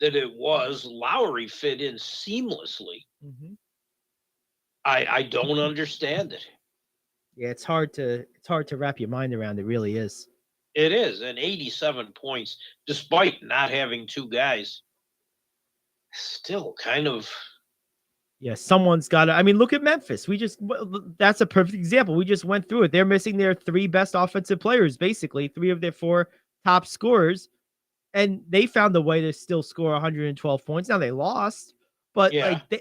that it was. Lowry fit in seamlessly. Mm-hmm. I don't understand it. Yeah, it's hard to wrap your mind around. It really is. It is. And 87 points, despite not having two guys, still kind of. Yeah, someone's got to. I mean, look at Memphis. That's a perfect example. We just went through it. They're missing their 3 best offensive players, basically 3 of their 4 top scorers, and they found a way to still score 112 points. Now they lost, but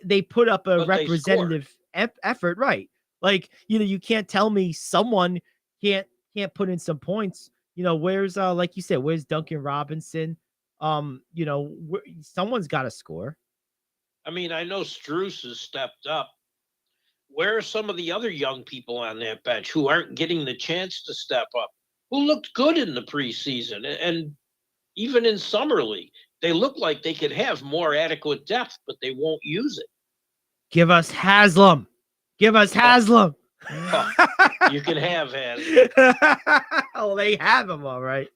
they put up a representative effort, right? Like, you can't tell me someone can't put in some points. Where's like you said, where's Duncan Robinson? Someone's got to score. I mean, I know Strus has stepped up. Where are some of the other young people on that bench who aren't getting the chance to step up? Who looked good in the preseason and even in summer league? They look like they could have more adequate depth, but they won't use it. Give us Haslam. Give us Haslam. Oh, you can have Haslam. Oh, they have him all right.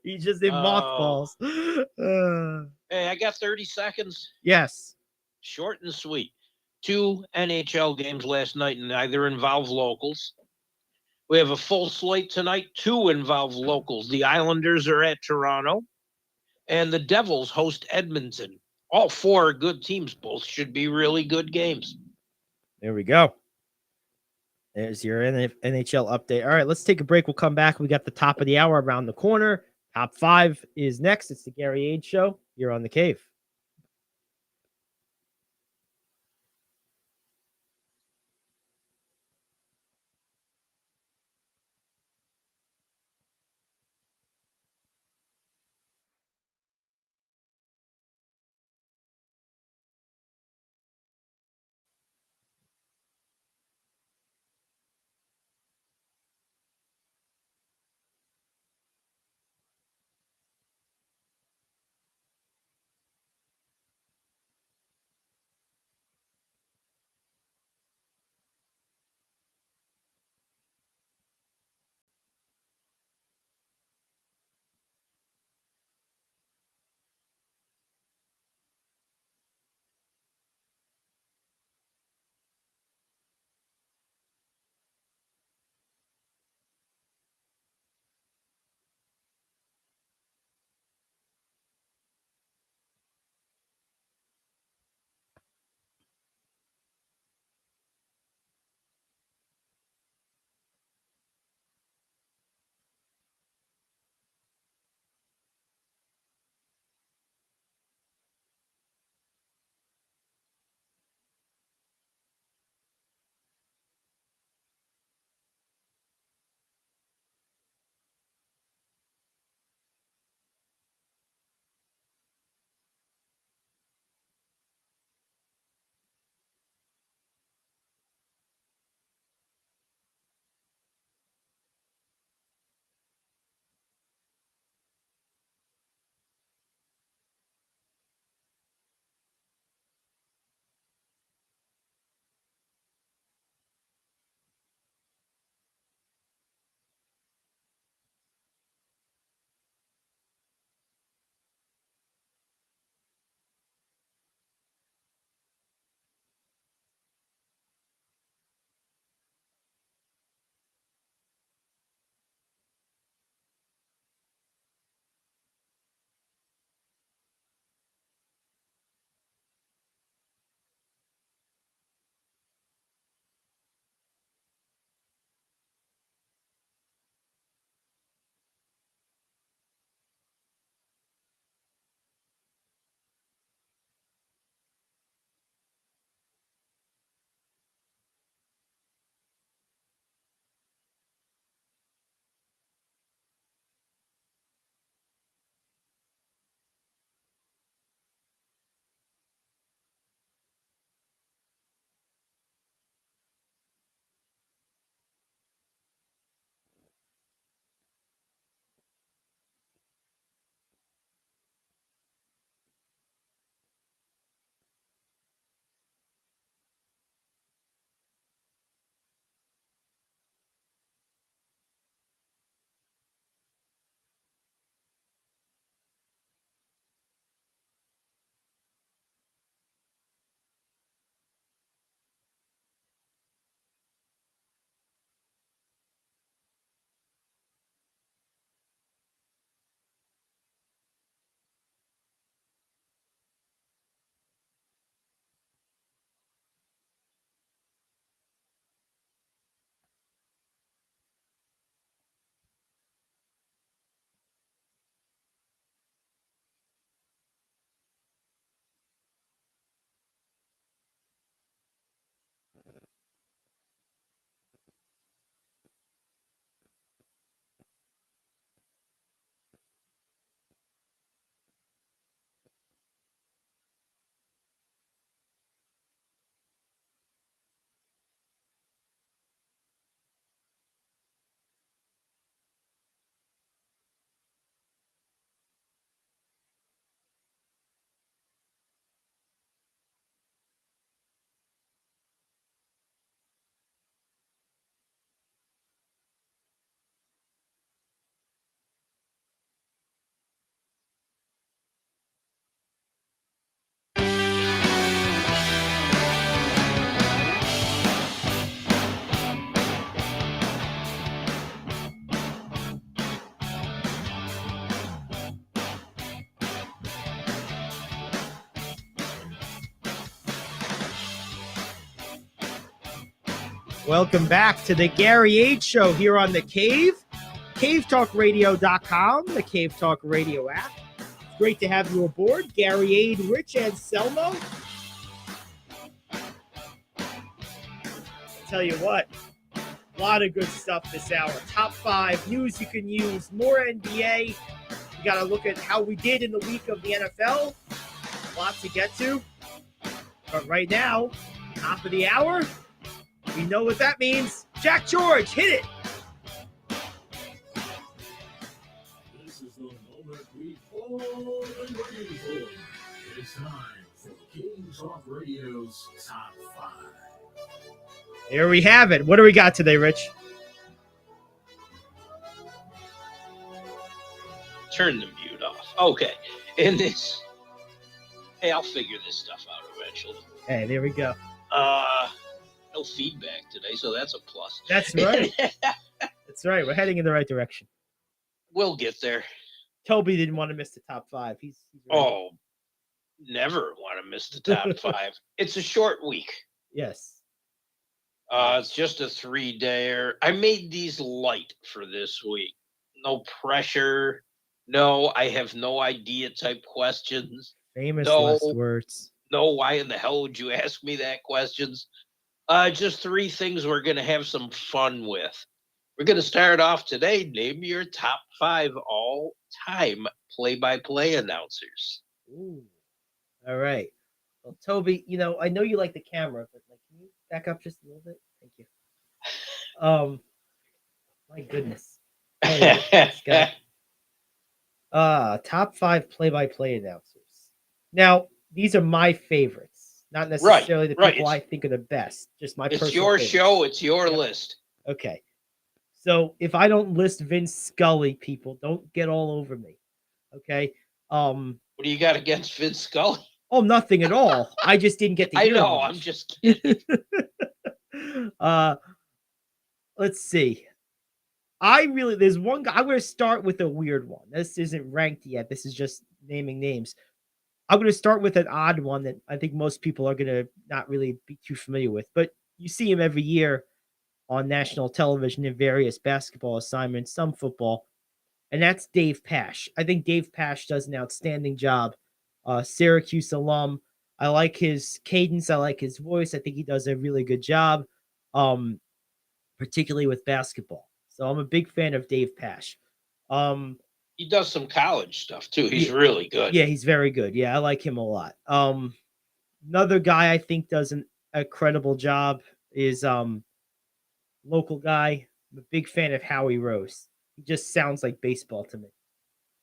He's just in mothballs. Hey, I got 30 seconds. Yes. Short and sweet. 2 NHL games last night, and neither involve locals. We have a full slate tonight. 2 involve locals. The Islanders are at Toronto, and the Devils host Edmonton. All 4 are good teams. Both should be really good games. There we go. There's your NHL update. All right, let's take a break. We'll come back. We got the top of the hour around the corner. Top 5 is next. It's the Gary Ayd Show. You're on The Cave. Welcome back to the Gary Ayd Show here on The Cave, cavetalkradio.com, the Cave Talk Radio app. Great to have you aboard, Gary Ayd, Rich Anselmo. Tell you what, a lot of good stuff this hour. Top 5 news you can use, more NBA. You got to look at how we did in the week of the NFL. A lot to get to. But right now, top of the hour, we know what that means. Jack George, hit it. This is the moment we've all been waiting for. It's time for King Talk Radio's Top 5. Here we have it. What do we got today, Rich? Turn the mute off. Okay. In this, hey, I'll figure this stuff out eventually. Hey, there we go. No feedback today, so that's a plus. That's right. That's right. We're heading in the right direction. We'll get there. Toby didn't want to miss the top 5. He's ready. Oh, never want to miss the top 5. It's a short week. Yes. It's just a 3-dayer. I made these light for this week. No pressure. No, I have no idea type questions. Famous No. last words. No, why in the hell would you ask me that questions? Just 3 things we're going to have some fun with. We're going to start off today. Name your top 5 all-time play-by-play announcers. Ooh. All right. Well, Toby, I know you like the camera, but can you back up just a little bit? Thank you. My goodness. This guy. Top 5 play-by-play announcers. Now, these are my favorites. Not necessarily the people I think are the best. Just my personal It's your favorites. show. It's your list. Okay. So if I don't list Vince Scully, people, don't get all over me. Okay. What do you got against Vince Scully? Oh, nothing at all. I just didn't get to hear I know. much. I'm just kidding. Let's see. There's one guy. I'm going to start with a weird one. This isn't ranked yet. This is just naming names. I'm going to start with an odd one that I think most people are going to not really be too familiar with, but you see him every year on national television in various basketball assignments, some football, and that's Dave Pasch. I think Dave Pasch does an outstanding job. Syracuse alum. I like his cadence. I like his voice. I think he does a really good job, particularly with basketball. So I'm a big fan of Dave Pasch. He does some college stuff too. He's really good. Yeah, he's very good. Yeah, I like him a lot. Another guy I think does an incredible job is local guy. I'm a big fan of Howie Rose. He just sounds like baseball to me.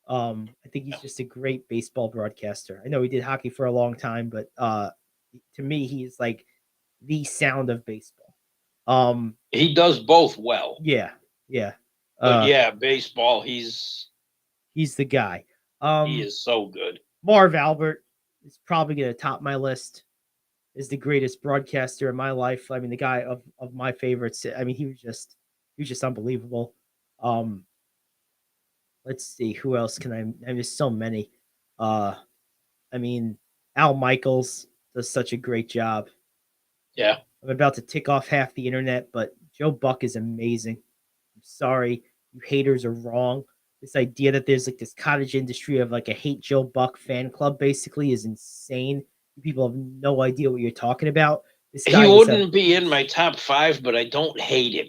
I think he's just a great baseball broadcaster. I know he did hockey for a long time, but to me, he's like the sound of baseball. He does both well. Yeah. But baseball, he's the guy. he is so good. Marv Albert is probably going to top my list. Is the greatest broadcaster in my life. I mean, the guy of my favorites. I mean, he was just unbelievable. Let's see, who else can I mean, there's so many. I mean, Al Michaels does such a great job. Yeah. I'm about to tick off half the internet, but Joe Buck is amazing. I'm sorry, you haters are wrong. This idea that there's like this cottage industry of like a hate Joe Buck fan club basically is insane. People have no idea what you're talking about. This guy He wouldn't be in my top 5, but I don't hate him.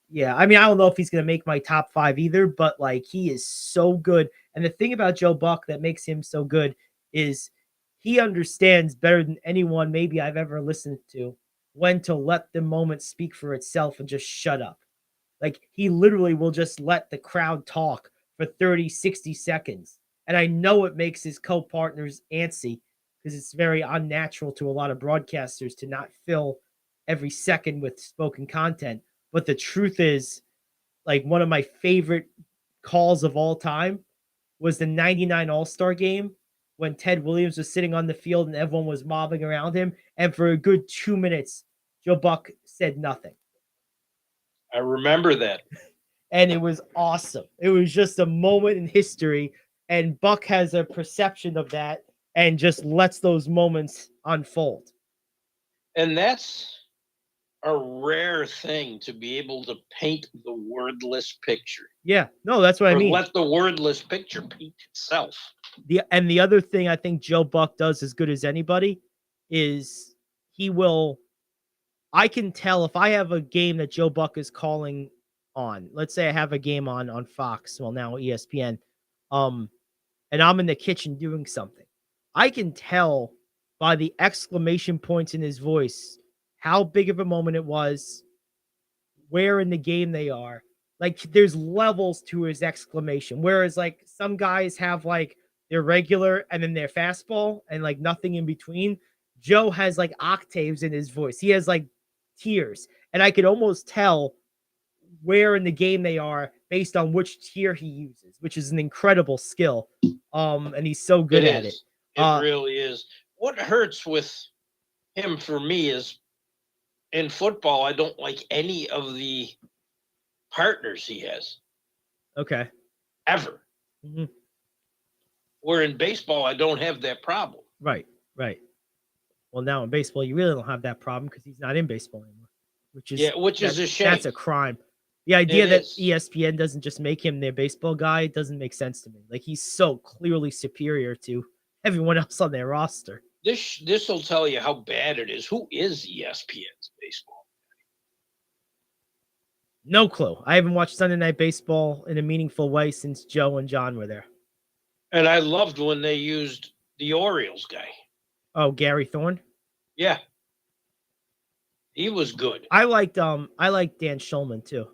Yeah, I mean, I don't know if he's going to make my top 5 either, but like he is so good. And the thing about Joe Buck that makes him so good is he understands better than anyone maybe I've ever listened to when to let the moment speak for itself and just shut up. Like he literally will just let the crowd talk for 30, 60 seconds. And I know it makes his co-partners antsy because it's very unnatural to a lot of broadcasters to not fill every second with spoken content. But the truth is, like, one of my favorite calls of all time was the 99 All-Star game when Ted Williams was sitting on the field and everyone was mobbing around him. And for a good 2 minutes, Joe Buck said nothing. I remember that. And it was awesome. It was just a moment in history. And Buck has a perception of that and just lets those moments unfold. And that's a rare thing to be able to paint the wordless picture, Yeah, no, that's what I or mean. let the wordless picture paint itself. The other thing I think Joe Buck does as good as anybody is he will. I can tell if I have a game that Joe Buck is calling on. Let's say I have a game on Fox, well now ESPN, and I'm in the kitchen doing something. I can tell by the exclamation points in his voice how big of a moment it was, where in the game they are. Like there's levels to his exclamation. Whereas like some guys have like their regular and then their fastball and like nothing in between. Joe has like octaves in his voice. He has like tiers. And I could almost tell where in the game they are based on which tier he uses, which is an incredible skill. And he's so good at it. It really is. What hurts with him for me is in football, I don't like any of the partners he has. Okay. Ever. Mm-hmm. Where in baseball, I don't have that problem. Right. Well, now in baseball, you really don't have that problem because he's not in baseball anymore, which is a shame. That's a crime. The idea that ESPN doesn't just make him their baseball guy doesn't make sense to me. Like he's so clearly superior to everyone else on their roster. This will tell you how bad it is. Who is ESPN's baseball? No clue. I haven't watched Sunday Night Baseball in a meaningful way since Joe and John were there. And I loved when they used the Orioles guy. Oh, Gary Thorne? Yeah. He was good. I liked Dan Schulman too.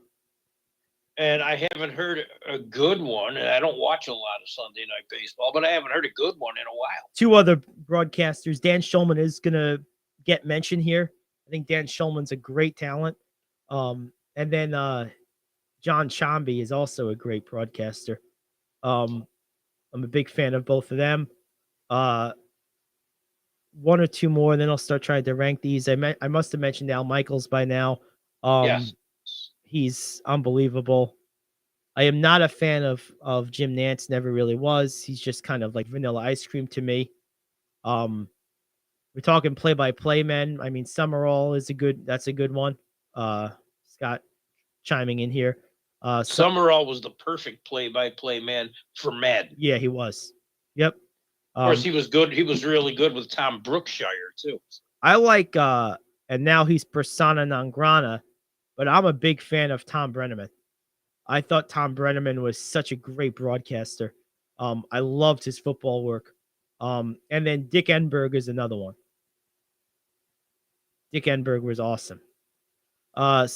And I haven't heard a good one, and I don't watch a lot of Sunday Night Baseball, but I haven't heard a good one in a while. Two other broadcasters. Dan Schulman is going to get mentioned here. I think Dan Schulman's a great talent. And then John Chomby is also a great broadcaster. I'm a big fan of both of them. One or two more, and then I'll start trying to rank these. I must have mentioned Al Michaels by now. Yes. He's unbelievable. I am not a fan of Jim Nantz, never really was. He's just kind of like vanilla ice cream to me. We're talking play-by-play men. I mean, Summerall is that's a good one. Scott chiming in here. Summerall was the perfect play-by-play man for Madden. Yeah, he was. Yep. Of course, he was good. He was really good with Tom Brookshire, too. I like, and now he's persona non grata, but I'm a big fan of Tom Brenneman. I thought Tom Brenneman was such a great broadcaster. I loved his football work. And then Dick Enberg is another one. Dick Enberg was awesome. And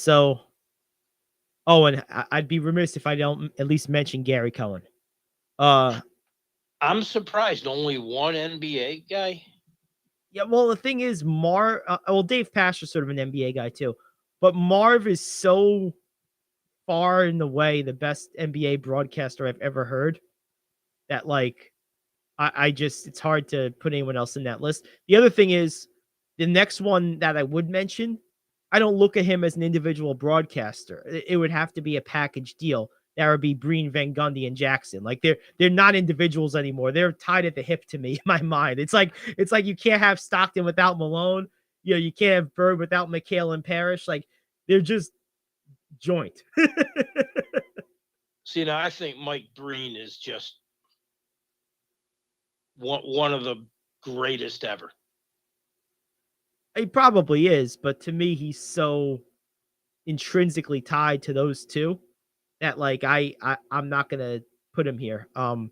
I'd be remiss if I don't at least mention Gary Cohen. I'm surprised only one NBA guy. Yeah, well, the thing is, Dave Paster's sort of an NBA guy too, but Marv is so far in the way the best NBA broadcaster I've ever heard that like I just it's hard to put anyone else in that list. The other thing is the next one that I would mention, I don't look at him as an individual broadcaster. It would have to be a package deal. That would be Breen, Van Gundy, and Jackson. Like they're not individuals anymore. They're tied at the hip to me in my mind. It's like you can't have Stockton without Malone. You know, you can't have Bird without McHale and Parrish. Like they're just joint. See, now I think Mike Breen is just one of the greatest ever. He probably is, but to me, he's so intrinsically tied to those two that like I'm not gonna put him here. And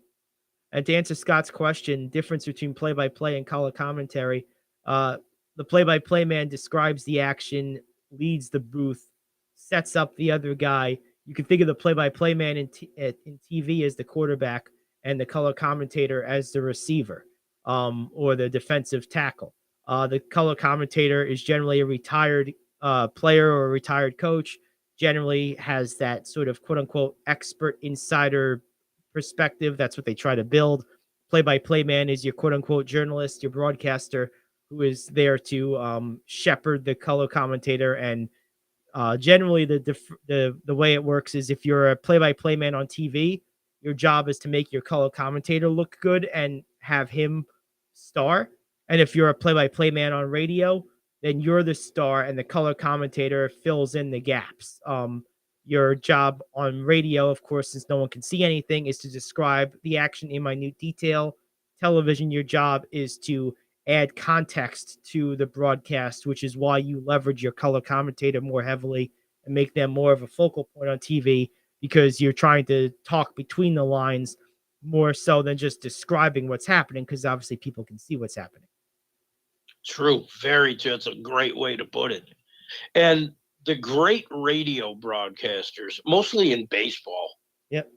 to answer Scott's question, difference between play-by-play and color commentary, the play-by-play man describes the action, leads the booth, sets up the other guy. You can think of the play-by-play man in TV as the quarterback and the color commentator as the receiver, or the defensive tackle. The color commentator is generally a retired player or a retired coach, generally has that sort of quote unquote expert insider perspective. That's what they try to build. Play-by-play man is your quote unquote journalist, your broadcaster, who is there to shepherd the color commentator. And generally the way it works is if you're a play-by-play man on TV, your job is to make your color commentator look good and have him star. And if you're a play-by-play man on radio, then you're the star and the color commentator fills in the gaps. Your job on radio, of course, since no one can see anything, is to describe the action in minute detail. Television, your job is to add context to the broadcast, which is why you leverage your color commentator more heavily and make them more of a focal point on TV, because you're trying to talk between the lines more so than just describing what's happening, because obviously people can see what's happening. True. Very true. That's a great way to put it. And the great radio broadcasters, mostly in baseball, Yep.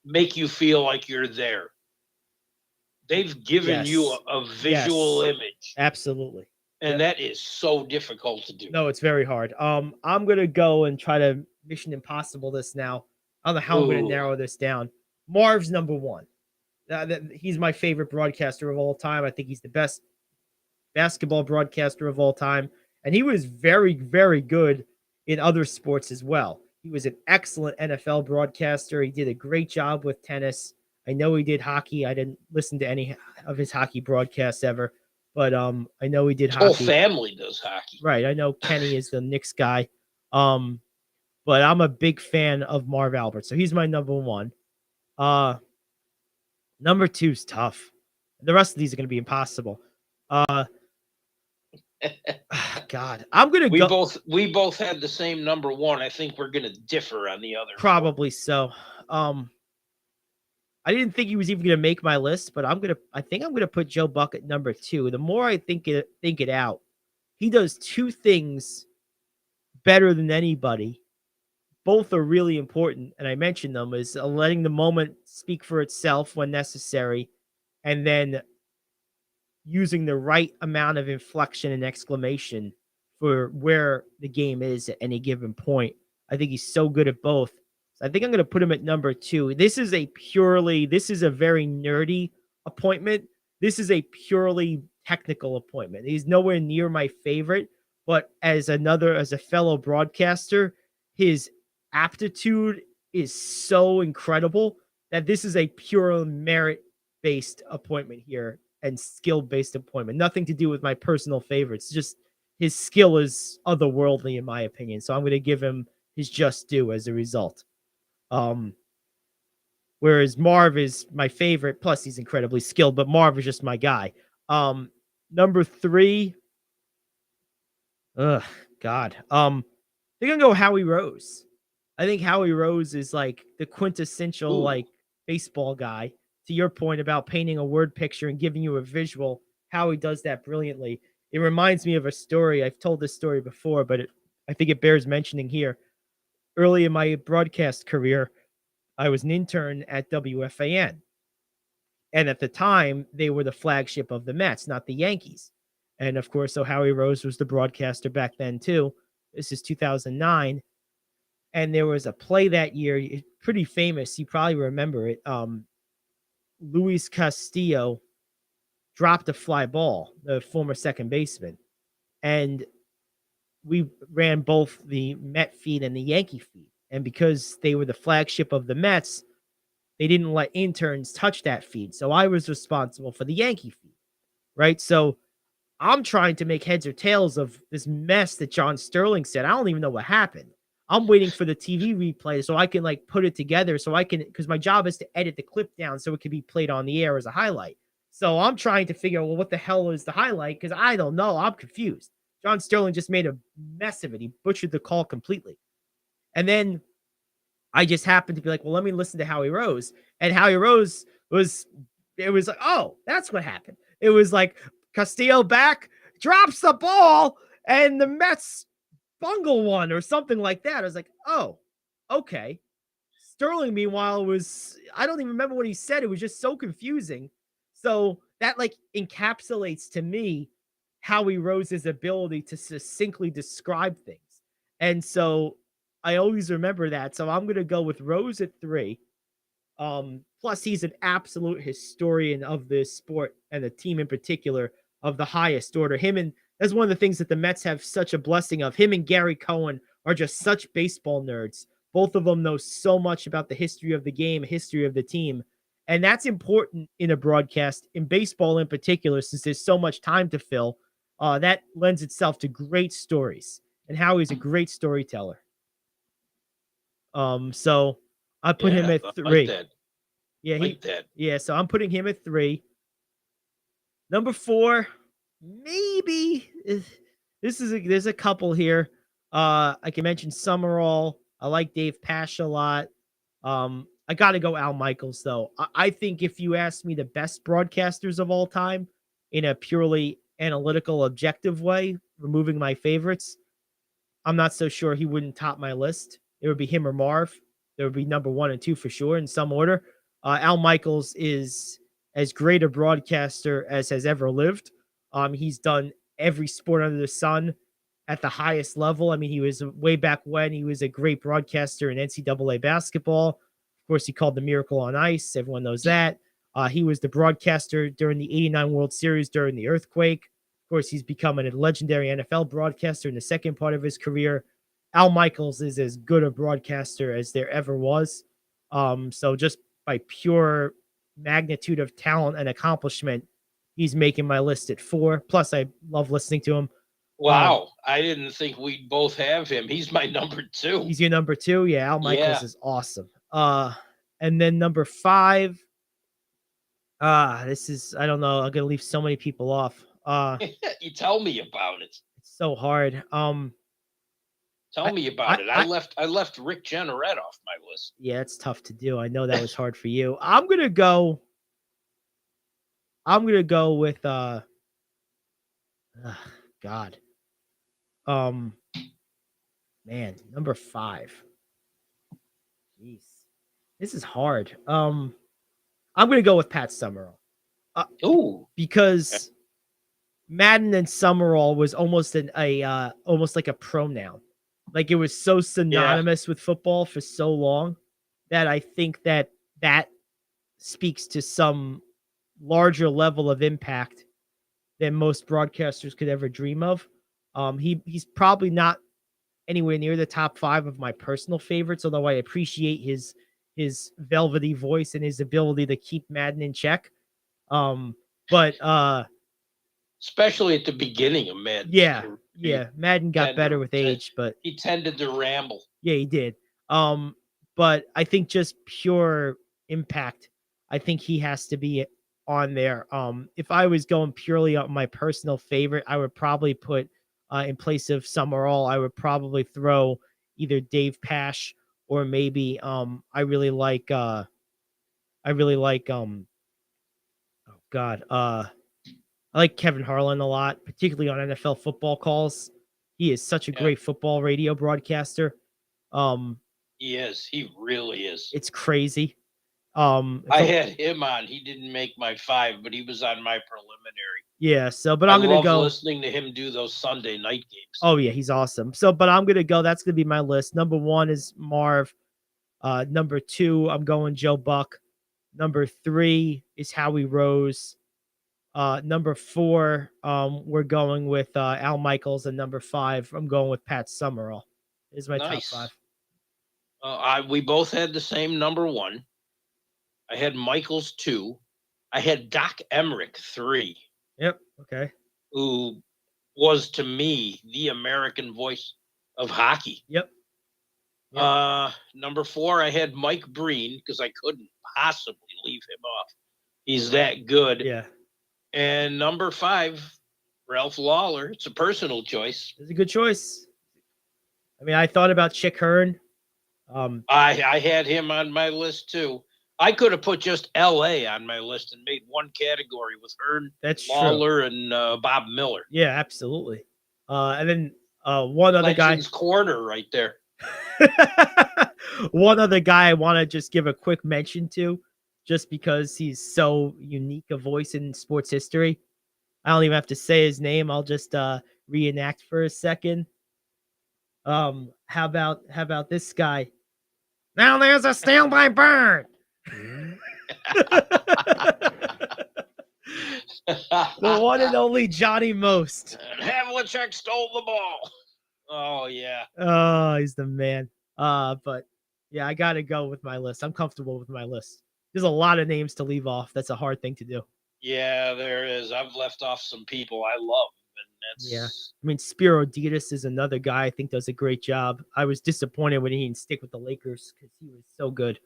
make you feel like you're there. They've given you Yes. a visual Yes. image, Absolutely. and that is so difficult to do. No, it's very hard. I'm gonna go and try to Mission Impossible this now. I don't know how I'm gonna Ooh. narrow this down. Marv's number one. He's my favorite broadcaster of all time. I think he's the best basketball broadcaster of all time, and he was very, very good in other sports as well. He was an excellent NFL broadcaster. He did a great job with tennis. I know he did hockey. I didn't listen to any of his hockey broadcasts ever, but I know he did His whole hockey. family does hockey. Right. I know Kenny is the Knicks guy. But I'm a big fan of Marv Albert. So he's my number one. Number two is tough. The rest of these are going to be impossible. God, I'm going to go. We both had the same number one. I think we're going to differ on the other. Probably so. I didn't think he was even going to make my list, but I think I'm going to put Joe Buck at number two. The more I think it out, he does two things better than anybody. Both are really important, and I mentioned them, is letting the moment speak for itself when necessary, and then using the right amount of inflection and exclamation for where the game is at any given point. I think he's so good at both. So I think I'm going to put him at number two. This is a very nerdy appointment. This is a purely technical appointment. He's nowhere near my favorite, but as a fellow broadcaster, his aptitude is so incredible that this is a pure merit-based appointment here and skill-based appointment. Nothing to do with my personal favorites. Just his skill is otherworldly, in my opinion. So I'm going to give him his just due as a result. Whereas Marv is my favorite, plus he's incredibly skilled, but Marv is just my guy. Number three. God. I think I'm gonna go Howie Rose. I think Howie Rose is like the quintessential like baseball guy. To your point about painting a word picture and giving you a visual, Howie does that brilliantly. It reminds me of a story. I've told this story before, but I think it bears mentioning here. Early in my broadcast career, I was an intern at WFAN. And at the time, they were the flagship of the Mets, not the Yankees. And of course, so Howie Rose was the broadcaster back then too. This is 2009. And there was a play that year, pretty famous. You probably remember it. Luis Castillo dropped a fly ball, the former second baseman. And we ran both the Met feed and the Yankee feed. And because they were the flagship of the Mets, they didn't let interns touch that feed. So I was responsible for the Yankee feed, right? So I'm trying to make heads or tails of this mess that John Sterling said. I don't even know what happened. I'm waiting for the TV replay so I can like put it together so I can, because my job is to edit the clip down so it can be played on the air as a highlight. So I'm trying to figure out, well, what the hell is the highlight? Because I don't know. I'm confused. John Sterling just made a mess of it. He butchered the call completely. And then I just happened to be like, well, let me listen to Howie Rose. And Howie Rose was like, oh, that's what happened. It was like Castillo back, drops the ball, and the Mets bungle one or something like that. I was like, oh, okay. Sterling, meanwhile, I don't even remember what he said. It was just so confusing. So that like encapsulates to me Howie Rose's ability to succinctly describe things. And so I always remember that. So I'm going to go with Rose at 3. Plus, he's an absolute historian of this sport and the team in particular of the highest order. That's one of the things that the Mets have such a blessing of. Him and Gary Cohen are just such baseball nerds. Both of them know so much about the history of the game, history of the team. And that's important in a broadcast, in baseball in particular, since there's so much time to fill. That lends itself to great stories, and Howie's a great storyteller. So I put him at I 3. like that. Yeah, Like that. yeah. So I'm putting him at 3. Number 4, maybe there's a couple here. I can mention Summerall. I like Dave Pasch a lot. I got to go Al Michaels though. I think if you ask me the best broadcasters of all time in a purely analytical, objective way, removing my favorites, I'm not so sure he wouldn't top my list. It would be him or Marv. There would be number 1 and 2 for sure in some order. Al Michaels is as great a broadcaster as has ever lived. He's done every sport under the sun at the highest level. I mean, he was way back when he was a great broadcaster in NCAA basketball. Of course, he called the Miracle on Ice. Everyone knows that. He was the broadcaster during the '89 World Series during the earthquake. Of course, he's become a legendary NFL broadcaster in the second part of his career. Al Michaels is as good a broadcaster as there ever was. So just by pure magnitude of talent and accomplishment, he's making my list at 4. Plus, I love listening to him. Wow. I didn't think we'd both have him. He's my number 2. He's your number 2. Yeah, Al Michaels is awesome. And then number 5. This is, I don't know. I'm gonna leave so many people off. You tell me about it. It's so hard. Tell me about it. I left Rick Jenneret off my list. Yeah, it's tough to do. I know that was hard for you. I'm gonna go with God. Man, number 5. Jeez. This is hard. I'm gonna go with Pat Summerall. Because Madden and Summerall was almost almost like a pronoun. Like it was so synonymous with football for so long that I think that speaks to some larger level of impact than most broadcasters could ever dream of. He's probably not anywhere near the top 5 of my personal favorites, although I appreciate his velvety voice and his ability to keep Madden in check. But especially at the beginning of Madden. Yeah. Madden got better with age, but he tended to ramble. Yeah, he did. But I think just pure impact, I think he has to be on there. If I was going purely on my personal favorite, I would probably put in place of Summerall, I would probably throw either Dave Pasch or maybe I really like I like Kevin Harlan a lot, particularly on NFL football calls. He is such a great football radio broadcaster. He is. He really is. It's crazy. I had him on. He didn't make my 5, but he was on my preliminary. Yeah. So, but I'm going to go listening to him do those Sunday night games. Oh yeah, he's awesome. So, but I'm going to go. That's going to be my list. Number 1 is Marv. Number 2, I'm going Joe Buck. Number 3 is Howie Rose. Number 4, we're going with Al Michaels, and number 5, I'm going with Pat Summerall. Is my top 5. We both had the same number 1. I had Michaels 2. I had Doc Emmerich 3. Yep. Okay. Who was to me the American voice of hockey. Yep. Number 4, I had Mike Breen because I couldn't possibly leave him off. He's that good. Yeah. And number 5, Ralph Lawler. It's a personal choice. It's a good choice. I mean, I thought about Chick Hearn. I had him on my list too. I could have put just L.A. on my list and made one category with Hearn, Lawler, and Bob Miller. Yeah, absolutely. And then one other Legends corner right there. One other guy I want to just give a quick mention to, just because he's so unique a voice in sports history. I don't even have to say his name. I'll just reenact for a second. How about this guy? Now there's a standby bird. The one and only Johnny Most. Havlicek stole the ball. Oh yeah. Oh, he's the man. But yeah, I gotta go with my list. I'm comfortable with my list. There's a lot of names to leave off. That's a hard thing to do. Yeah, there is. I've left off some people I love. That's Yeah. I mean, Spiro Ditas is another guy I think does a great job. I was disappointed when he didn't stick with the Lakers because he was so good.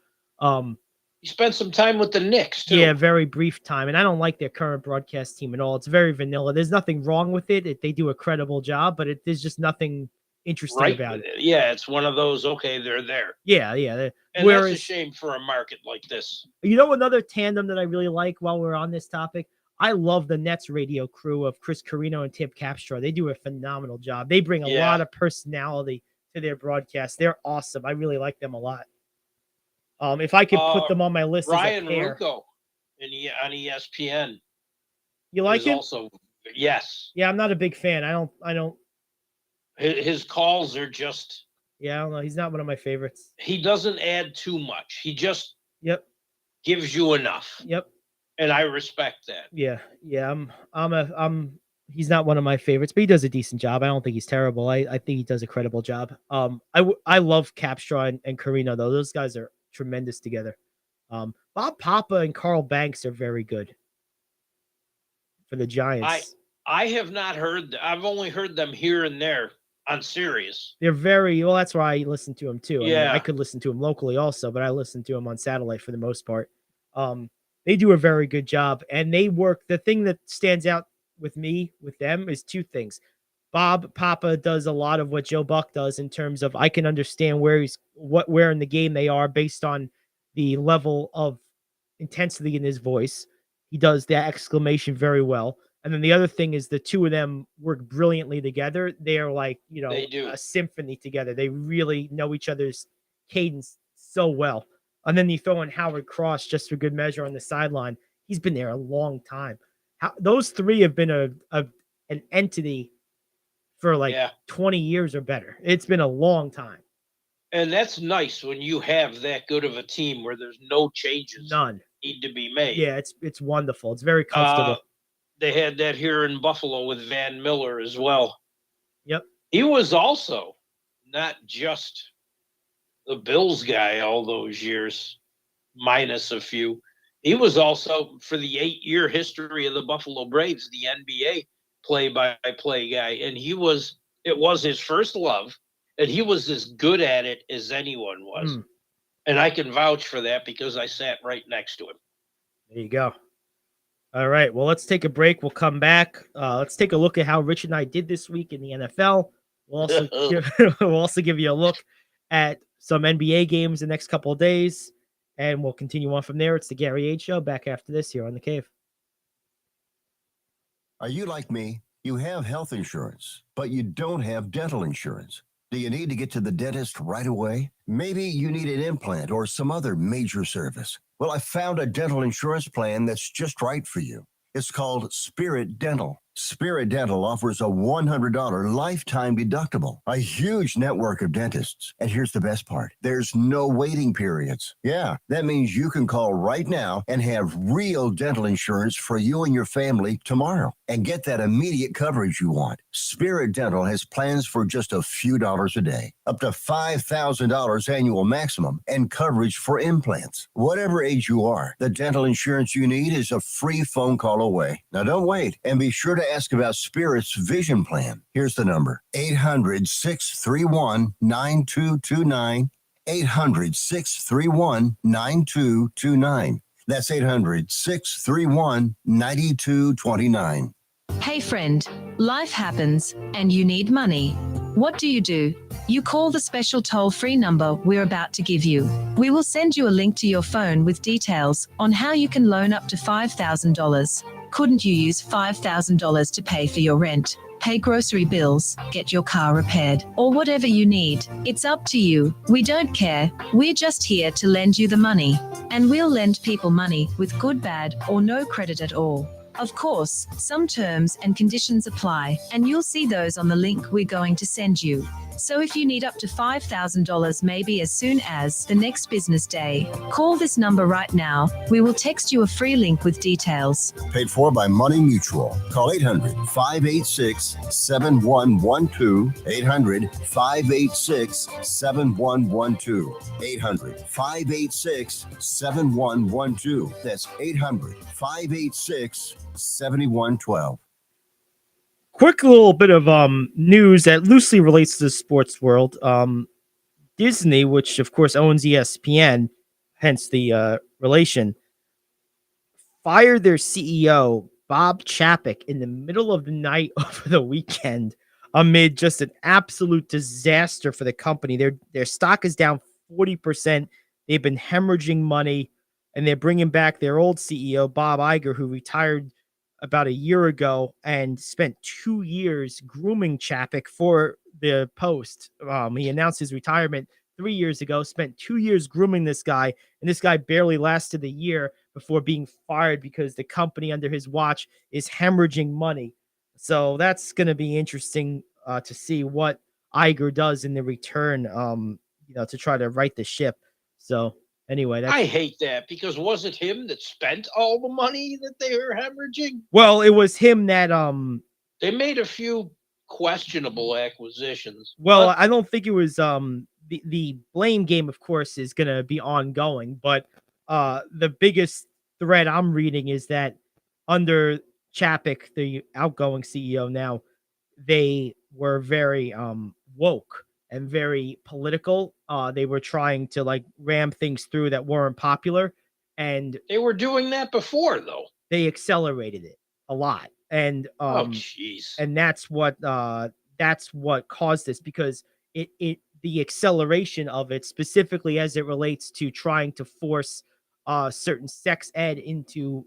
He spent some time with the Knicks too. Yeah, very brief time. And I don't like their current broadcast team at all. It's very vanilla. There's nothing wrong with it. They do a credible job, but there's just nothing interesting right about with it. it. Yeah, it's one of those. Okay, they're there, Yeah. and that's a shame for a market like this. You know, another tandem that I really like while we're on this topic, I love the Nets radio crew of Chris Carino and Tim Capstraw. They do a phenomenal job. They bring a lot of personality to their broadcast. They're awesome. I really like them a lot. If I could put them on my list Ryan as a pair. Rucco on ESPN. You like him? Also, yes. Yeah, I'm not a big fan. I don't. His calls are just. Yeah, I don't know. He's not one of my favorites. He doesn't add too much. He just. Yep. Gives you enough. Yep. And I respect that. Yeah. He's not one of my favorites, but he does a decent job. I don't think he's terrible. I think he does a credible job. I love Capstraw and Carino though. Those guys are tremendous together. Bob Papa and Carl Banks are very good for the Giants. I have not heard. I've only heard them here and there on Sirius. They're very well. That's why I listen to them too. Yeah, I could listen to them locally also, but I listen to them on satellite for the most part. They do a very good job, and they work. The thing that stands out with them is two things. Bob Papa does a lot of what Joe Buck does in terms of I can understand where in the game they are based on the level of intensity in his voice. He does that exclamation very well. And then the other thing is the two of them work brilliantly together. They are like, they do a symphony together. They really know each other's cadence so well. And then you throw in Howard Cross just for good measure on the sideline. He's been there a long time. Those three have been an entity for 20 years or better. It's been a long time. And that's nice when you have that good of a team where there's no changes need to be made. Yeah, it's wonderful. It's very comfortable. They had that here in Buffalo with Van Miller as well. Yep. He was also not just the Bills guy all those years, minus a few. He was also, for the 8-year history of the Buffalo Braves, the NBA play-by-play guy. And it was his first love, and he was as good at it as anyone was. And I can vouch for that because I sat right next to him. There you go. All right. Well, let's take a break. We'll come back. Let's take a look at how Rich and I did this week in the NFL. We'll also give you a look at some NBA games the next couple of days, and we'll continue on from there. It's the Gary Ayd Show. Back after this here on The Cave. Are you like me? You have health insurance, but you don't have dental insurance. Do you need to get to the dentist right away? Maybe you need an implant or some other major service. Well, I found a dental insurance plan that's just right for you. It's called Spirit Dental. Spirit Dental offers a $100 lifetime deductible, a huge network of dentists. And here's the best part. There's no waiting periods. Yeah, that means you can call right now and have real dental insurance for you and your family tomorrow and get that immediate coverage you want. Spirit Dental has plans for just a few dollars a day, up to $5,000 annual maximum, and coverage for implants. Whatever age you are, the dental insurance you need is a free phone call away. Now don't wait, and be sure to ask about Spirit's vision plan. Here's the number: 800-631-9229. 800-631-9229. That's 800-631-9229. Hey friend, life happens and you need money. What do? You call the special toll-free number we're about to give you. We will send you a link to your phone with details on how you can loan up to $5,000. Couldn't you use $5,000 to pay for your rent, pay grocery bills, get your car repaired, or whatever you need? It's up to you. We don't care. We're just here to lend you the money. And we'll lend people money with good, bad, or no credit at all. Of course, some terms and conditions apply, and you'll see those on the link we're going to send you. So if you need up to $5,000 maybe as soon as the next business day, call this number right now. We will text you a free link with details. Paid for by Money Mutual. Call 800-586-7112. 800-586-7112. 800-586-7112. That's 800-586-7112. quick little bit of news that loosely relates to the sports world. Disney, which of course owns ESPN, hence the relation, fired their CEO, Bob Chapek, in the middle of the night over the weekend amid just an absolute disaster for the company. Their stock is down 40%. They've been hemorrhaging money, and they're bringing back their old CEO, Bob Iger, who retired about a year ago and spent 2 years grooming Chapek for the post. He announced his retirement 3 years ago, spent 2 years grooming this guy, and this guy barely lasted a year before being fired because the company under his watch is hemorrhaging money. So that's going to be interesting to see what Iger does in the return, to try to right the ship. So anyway, I hate that because was it him that spent all the money that they were hemorrhaging? Well, it was him that They made a few questionable acquisitions. Well, but I don't think it was the blame game, of course, is gonna be ongoing, but the biggest thread I'm reading is that under Chapek, the outgoing CEO now, they were very woke and very political. They were trying to like ram things through that weren't popular, and they were doing that before, though. they accelerated it a lot. And Oh, jeez. and that's what caused this, because the acceleration of it, specifically as it relates to trying to force certain sex ed into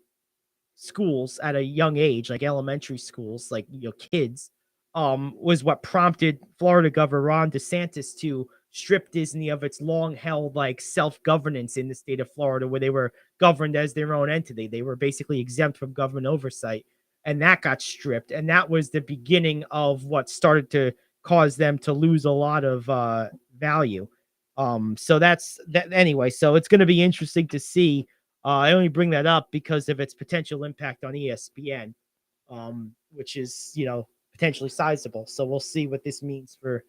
schools at a young age, like elementary schools, like kids, was what prompted Florida Governor Ron DeSantis to strip Disney of its long held like self-governance in the state of Florida, where they were governed as their own entity. They were basically exempt from government oversight, and that got stripped. And that was the beginning of what started to cause them to lose a lot of value. So that's that anyway. So it's going to be interesting to see. I only bring that up because of its potential impact on ESPN, which is, potentially sizable. So we'll see what this means for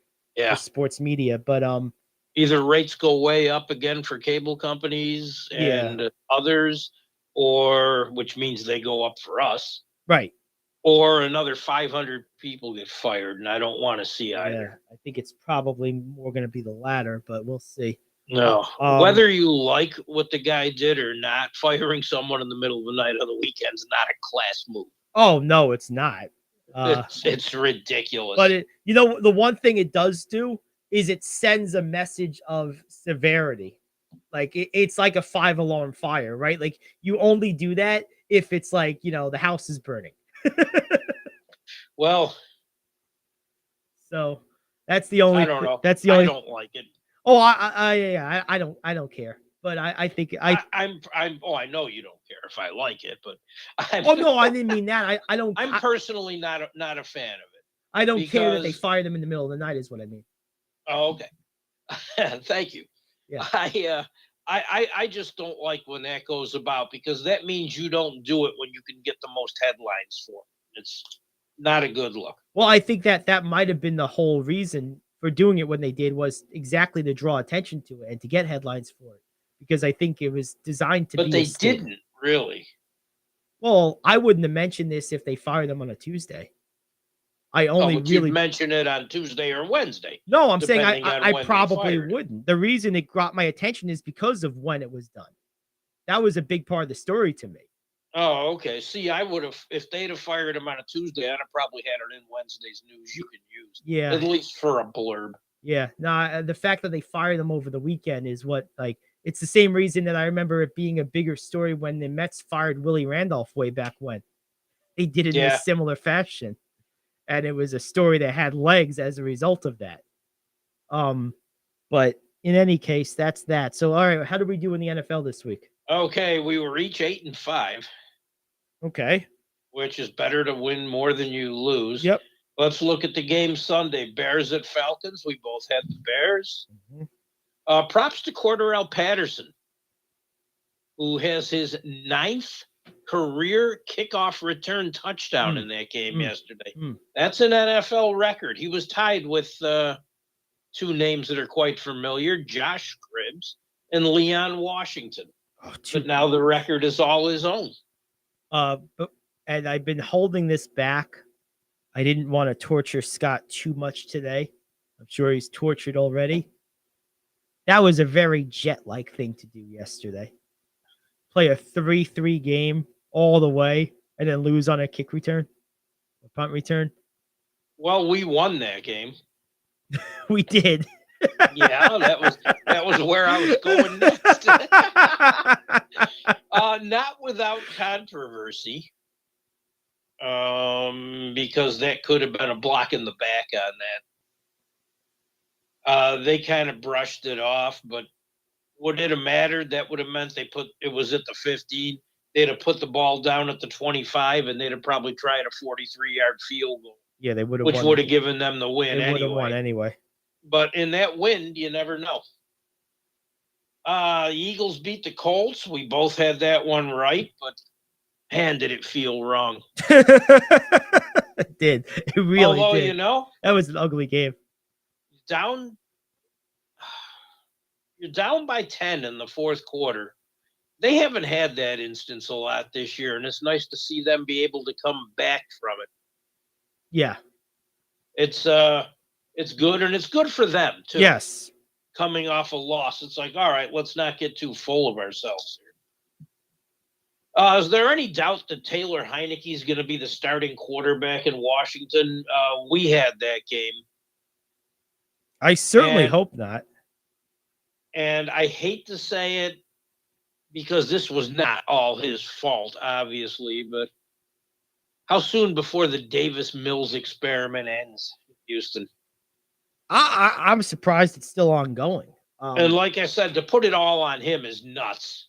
sports media. But either rates go way up again for cable companies and others, or which means they go up for us. Right. Or another 500 people get fired, and I don't want to see either. I think it's probably more going to be the latter, but we'll see. No, whether you like what the guy did or not, firing someone in the middle of the night on the weekend is not a class move. Oh no, it's not. It's ridiculous. But the one thing it does do is it sends a message of severity. Like it's like a 5-alarm fire, right? Like you only do that if it's like the house is burning. Well, so that's the only. I don't know. That's the only. I don't like it. Oh, I don't care. But I think I know you don't care if I like it, but no, I didn't mean that. I don't. I'm personally not a fan of it. I don't care that they fire them in the middle of the night, is what I mean. Oh, okay. Thank you. Yeah. I just don't like when that goes about, because that means you don't do it when you can get the most headlines for it. It's not a good look. Well, I think that might have been the whole reason for doing it when they did, was exactly to draw attention to it and to get headlines for it, because I think it was designed to be. But they didn't really. Well, I wouldn't have mentioned this if they fired them on a Tuesday. I only really mention it on Tuesday or Wednesday. No, I'm saying I probably wouldn't. The reason it got my attention is because of when it was done. That was a big part of the story to me. Oh, okay. See, I would have, if they'd have fired him on a Tuesday, I'd have probably had it in Wednesday's news you can use. Yeah. At least for a blurb. Yeah. No, the fact that they fired them over the weekend is what, like, it's the same reason that I remember it being a bigger story when the Mets fired Willie Randolph way back when. They did it in a similar fashion. And it was a story that had legs as a result of that. But in any case, that's that. So, all right, how did we do in the NFL this week? Okay, we were each 8-5. Okay. Which is better to win more than you lose. Yep. Let's look at the game Sunday. Bears at Falcons. We both had the Bears. Mm-hmm. Props to Cordarrelle Patterson, who has his 9th career kickoff return touchdown in that game yesterday. That's an NFL record. He was tied with 2 names that are quite familiar, Josh Cribbs and Leon Washington. But now the record is all his own. And I've been holding this back. I didn't want to torture Scott too much today. I'm sure he's tortured already. That was a very Jet-like thing to do yesterday. Play a 3-3 game all the way and then lose on a kick return, a punt return. Well, we won that game. We did. Yeah, that was where I was going next. Not without controversy, because that could have been a block in the back on that. They kind of brushed it off, but would it have mattered? That would have meant it was at the 15. They'd have put the ball down at the 25, and they'd have probably tried a 43-yard field goal. Yeah, they would have which won. would have given them the win They would have won anyway. anyway. But in that wind, you never know. The Eagles beat the Colts. We both had that one right, but man, did it feel wrong. It did. It really Although, did. That was an ugly game. You're down by 10 in the fourth quarter. They haven't had that instance a lot this year, and it's nice to see them be able to come back from it. Yeah. It's good, and it's good for them too. Yes. Coming off a loss, it's like, all right, let's not get too full of ourselves here. Is there any doubt that Taylor Heineke is going to be the starting quarterback in Washington? We had that game. I certainly hope not. And I hate to say it because this was not all his fault, obviously, but how soon before the Davis Mills experiment ends, Houston? I'm surprised it's still ongoing. And like I said, to put it all on him is nuts.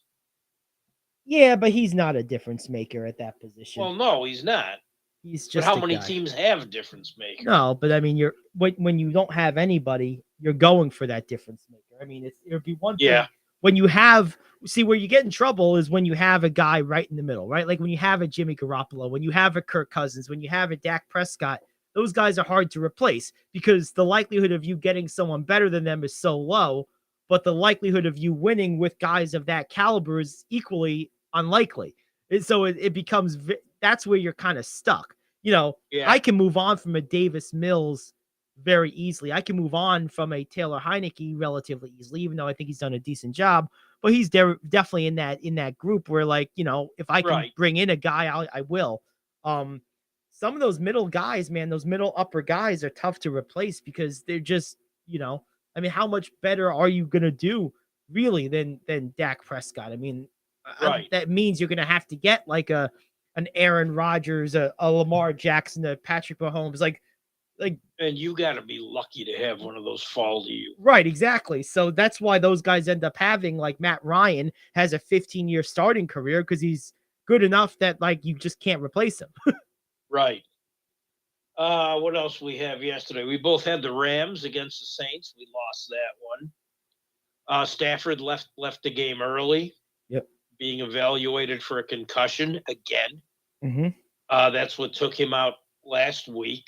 Yeah, but he's not a difference maker at that position. Well, no, he's not. He's But just how a many guy. teams have difference makers? No, but I mean, when you don't have anybody, you're going for that difference maker. I mean, it would be one thing when you have where you get in trouble is when you have a guy right in the middle, right? Like when you have a Jimmy Garoppolo, when you have a Kirk Cousins, when you have a Dak Prescott, those guys are hard to replace because the likelihood of you getting someone better than them is so low, but the likelihood of you winning with guys of that caliber is equally unlikely. And so it becomes that's where you're kind of stuck. I can move on from a Davis Mills very easily. I can move on from a Taylor Heineke relatively easily, even though I think he's done a decent job. But he's definitely in that group where, like, if I can bring in a guy, I will. Some of those middle guys, man, those middle upper guys are tough to replace because they're just, I mean, how much better are you gonna do really than Dak Prescott? I mean, that means you're gonna have to get like an Aaron Rodgers, a Lamar Jackson, a Patrick Mahomes, like, and you got to be lucky to have one of those fall to you. Right, exactly. So that's why those guys end up having, like, Matt Ryan has a 15-year starting career because he's good enough that, like, you just can't replace him. Right. What else we have yesterday? We both had the Rams against the Saints. We lost that one. Stafford left the game early. Yep. Being evaluated for a concussion again. Mm-hmm. That's what took him out last week.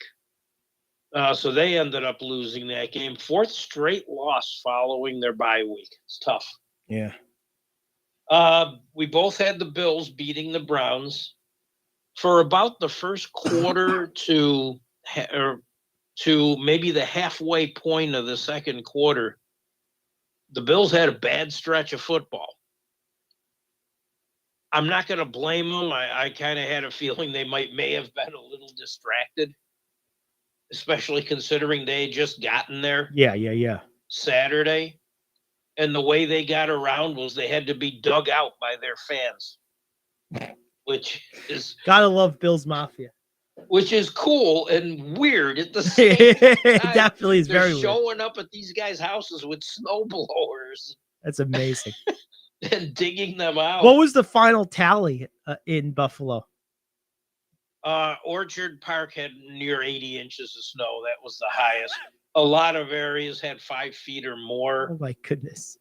So they ended up losing that game. Fourth straight loss following their bye week. It's tough. Yeah. We both had the Bills beating the Browns. For about the first quarter to maybe the halfway point of the second quarter, the Bills had a bad stretch of football. I'm not going to blame them. I kind of had a feeling they may have been a little distracted, especially considering they had just gotten there. Yeah. Saturday. And the way they got around was they had to be dug out by their fans, which is gotta love Bills Mafia. Which is cool and weird at the same time. It definitely is very showing weird. up at these guys' houses with snow blowers. That's amazing. And digging them out. What was the final tally in Buffalo? Orchard Park had near 80 inches of snow. That was the highest. A lot of areas had 5 feet or more. Oh my goodness.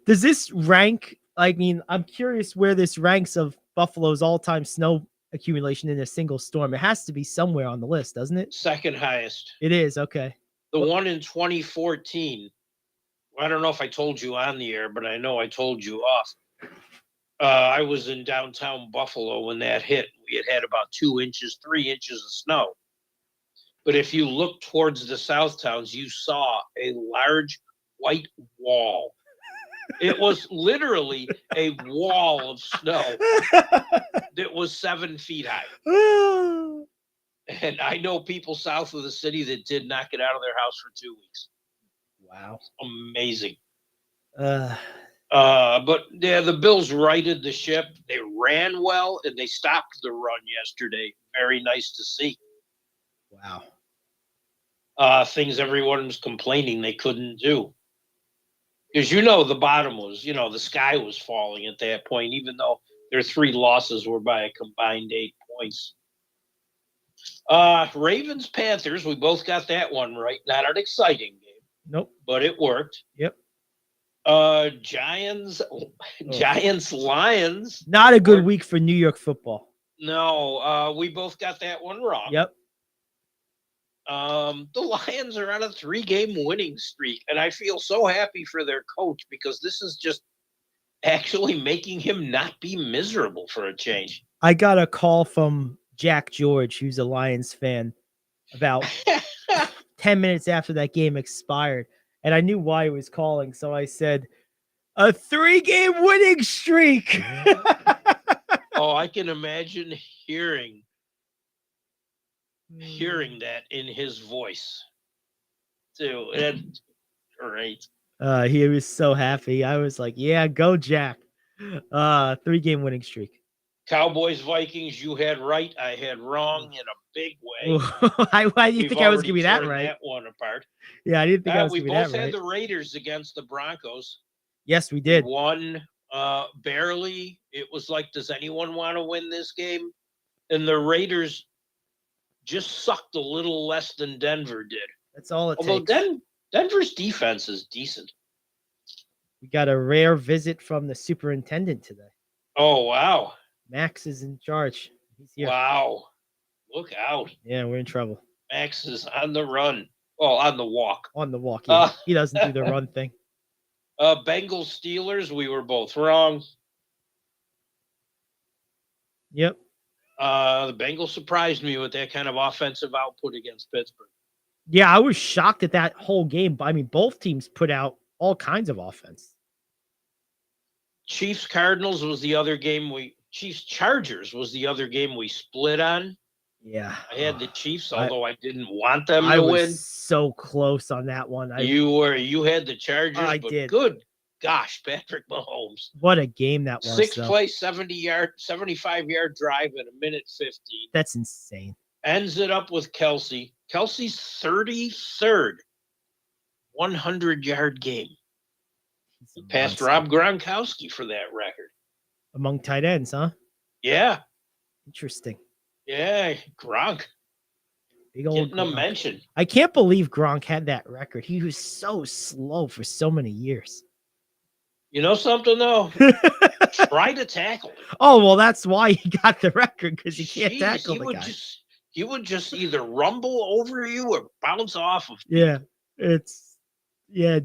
Does this rank? I mean, I'm curious where this ranks of Buffalo's all-time snow accumulation in a single storm. It has to be somewhere on the list, doesn't it? Second highest. It is, okay. The one in 2014. I don't know if I told you on the air, but I know I told you off. I was in downtown Buffalo when that hit. We had about 2 inches, 3 inches of snow. But if you look towards the South Towns, you saw a large white wall. It was literally a wall of snow that was 7 feet high. And I know people south of the city that did not get out of their house for 2 weeks. Wow. Amazing. Uh, But yeah, the Bills righted the ship. They ran well and they stopped the run yesterday. Very nice to see. wow. Things everyone was complaining they couldn't do. Because the bottom was, the sky was falling at that point, even though their 3 losses were by a combined 8 points. Ravens, Panthers, we both got that one right. Not an exciting game. Nope. But it worked. Yep. Giants, Lions. Not a good week for New York football. No, we both got that one wrong. Yep. The Lions are on a 3-game winning streak, and I feel so happy for their coach because this is just actually making him not be miserable for a change. I got a call from Jack George, who's a Lions fan, about 10 minutes after that game expired, and I knew why he was calling, so I said, a 3-game winning streak. Oh, I can imagine hearing that in his voice too. And great. He was so happy. I was like, yeah, go Jack. 3-game winning streak. Cowboys, Vikings, you had right. I had wrong in a big way. Why do you think I was giving that right? That one apart. Yeah, I didn't think I was we giving that right. We both had the Raiders against the Broncos. Yes, we did. We won barely. It was like, does anyone want to win this game? And the Raiders just sucked a little less than Denver did. That's all it Although takes. Denver's defense is decent. We got a rare visit from the superintendent today. Oh, wow. Max is in charge. He's here. Wow. Look out. Yeah, we're in trouble. Max is on the run. Well, on the walk. On the walk. Yeah. He doesn't do the run thing. Bengals, Steelers, we were both wrong. Yep. The Bengals surprised me with that kind of offensive output against Pittsburgh. Yeah, I was shocked at that whole game. I mean, both teams put out all kinds of offense. Chiefs, Cardinals was the other game Chiefs, Chargers was the other game we split on. Yeah. I had the Chiefs, although I didn't want them to win. I was so close on that one. You had the Chargers, I but did. Good gosh, Patrick Mahomes. What a game that was. 6-play, 75-yard drive in 1:15. That's insane. Ends it up with Kelsey. Kelsey's 33rd 100-yard game. He passed Rob Gronkowski for that record. Among tight ends, huh? Yeah. Interesting. Yeah, Gronk. Big old Getting a mention. I can't believe Gronk had that record. He was so slow for so many years. You know something, though? Try to tackle him. Oh, well, that's why he got the record, because he can't tackle the guy. He would just either rumble over you or bounce off of you. Yeah, it's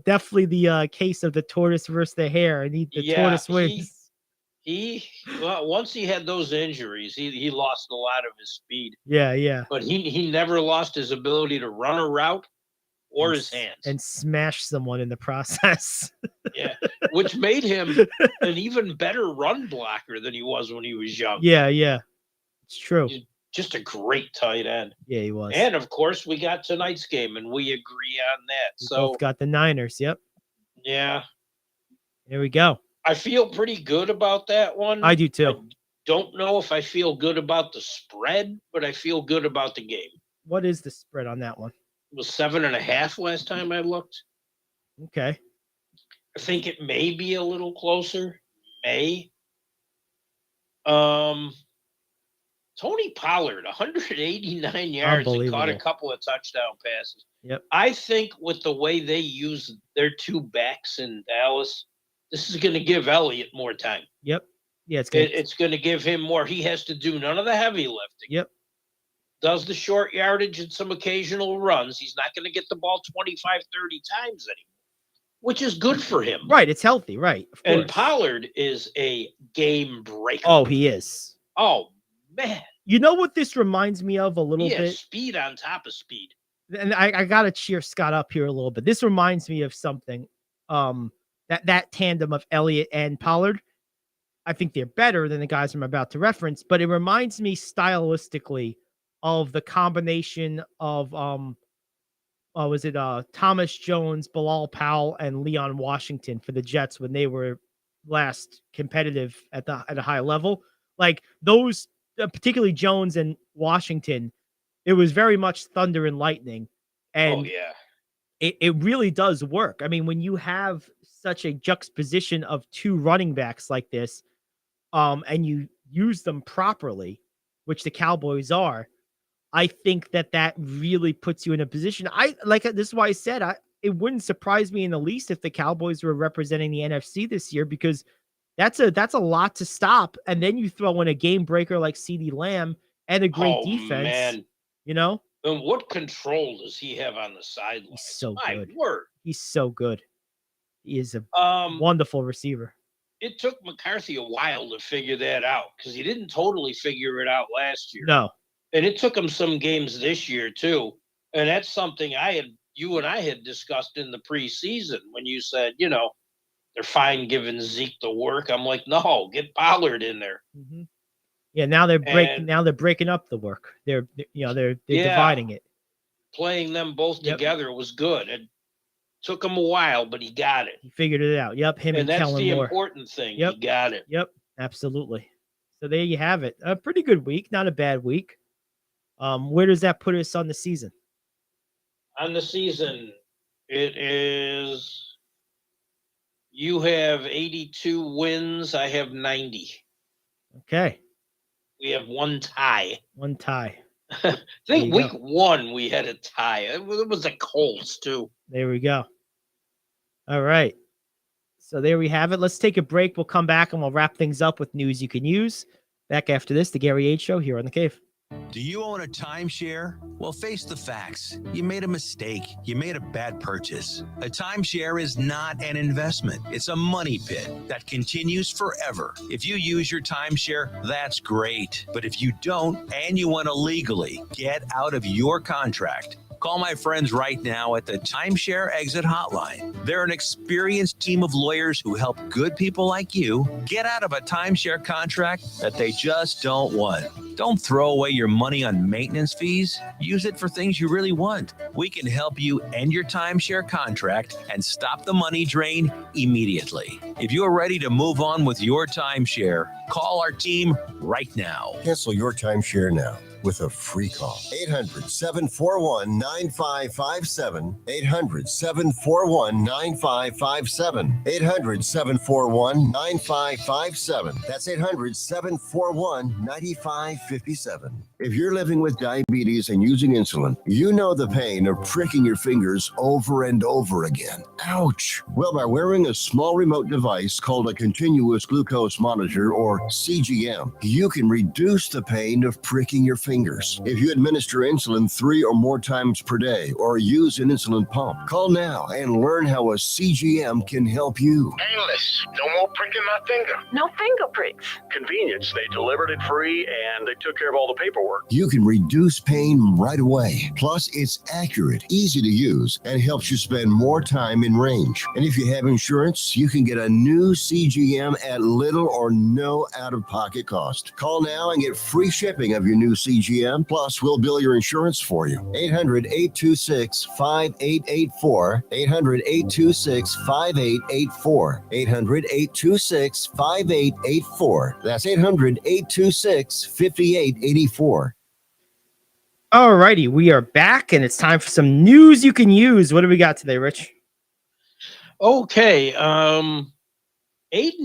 definitely the case of the tortoise versus the hare. I need the tortoise wins. Once he had those injuries, he lost a lot of his speed. Yeah. But he never lost his ability to run a route or his hands. And smash someone in the process. Yeah, which made him an even better run blocker than he was when he was young. Yeah. It's true. He's just a great tight end. Yeah, he was. And, of course, we got tonight's game, and we agree on that. We both got the Niners, yep. Yeah. There we go. I feel pretty good about that one. I do, too. I don't know if I feel good about the spread, but I feel good about the game. What is the spread on that one? It was 7.5 last time I looked. Okay. I think it may be a little closer. May. Tony Pollard, 189 yards and caught a couple of touchdown passes. Yep. I think with the way they use their 2 backs in Dallas, this is going to give Elliott more time. Yep. Yeah, it's going to give him more. He has to do none of the heavy lifting. Yep. Does the short yardage and some occasional runs. He's not going to get the ball 25, 30 times anymore, which is good for him. Right. It's healthy. Right. And Pollard is a game breaker. Oh, he is. Oh, man. You know what this reminds me of a little Yeah, bit? speed on top of speed. And I got to cheer Scott up here a little bit. This reminds me of something. That tandem of Elliott and Pollard. I think they're better than the guys I'm about to reference, but it reminds me stylistically of the combination of was it Thomas Jones, Bilal Powell, and Leon Washington for the Jets when they were last competitive at a high level. Like those, particularly Jones and Washington, it was very much thunder and lightning, and Oh yeah. it really does work. I mean, when you have such a juxtaposition of two running backs like this, and you use them properly, which the Cowboys are, I think that really puts you in a position. This is why I said it wouldn't surprise me in the least if the Cowboys were representing the NFC this year, because that's a lot to stop. And then you throw in a game breaker like CeeDee Lamb and a great defense. Man. You know? And what control does he have on the sideline? He's so My good. word. He's so good. He is a wonderful receiver. It took McCarthy a while to figure that out because he didn't totally figure it out last year. No. And it took him some games this year too. And that's something you and I had discussed in the preseason when you said, they're fine giving Zeke the work. I'm like, no, get Pollard in there. Mm-hmm. Yeah, now they're breaking up the work. They're dividing it. Playing them both together was good. It took him a while, but he got it. He figured it out. Yep, him and that's Kellen the Moore. important thing. Yep. He got it. Yep, absolutely. So there you have it. A pretty good week, not a bad week. Where does that put us on the season? On the season, it is you have 82 wins. I have 90. Okay. We have one tie. One tie. I think week 1 we had a tie. It was the Colts too. There we go. All right. So there we have it. Let's take a break. We'll come back and we'll wrap things up with news you can use. Back after this, the Gary Ayd Show here on The Cave. Do you own a timeshare? Well, face the facts. You made a mistake. You made a bad purchase. A timeshare is not an investment. It's a money pit that continues forever. If you use your timeshare, that's great. But if you don't and you want to legally get out of your contract, call my friends right now at the Timeshare Exit Hotline. They're an experienced team of lawyers who help good people like you get out of a timeshare contract that they just don't want. Don't throw away your money on maintenance fees. Use it for things you really want. We can help you end your timeshare contract and stop the money drain immediately. If you're ready to move on with your timeshare, call our team right now. Cancel your timeshare now with a free call. 800-741-9557. 800-741-9557. 800-741-9557. That's 800-741-9557. If you're living with diabetes and using insulin, you know the pain of pricking your fingers over and over again. Ouch. Well, by wearing a small remote device called a continuous glucose monitor, or CGM, you can reduce the pain of pricking your fingers. If you administer insulin 3 or more times per day or use an insulin pump, call now and learn how a CGM can help you. Painless. No more pricking my finger. No finger pricks. Convenience. They delivered it free and they took care of all the paperwork. You can reduce pain right away. Plus, it's accurate, easy to use, and helps you spend more time in range. And if you have insurance, you can get a new CGM at little or no out-of-pocket cost. Call now and get free shipping of your new CGM. Plus, we'll bill your insurance for you. 800-826-5884. 800-826-5884. 800-826-5884. That's 800-826-5884. All righty, we are back, and it's time for some news you can use. What do we got today, Rich? Okay, Aiden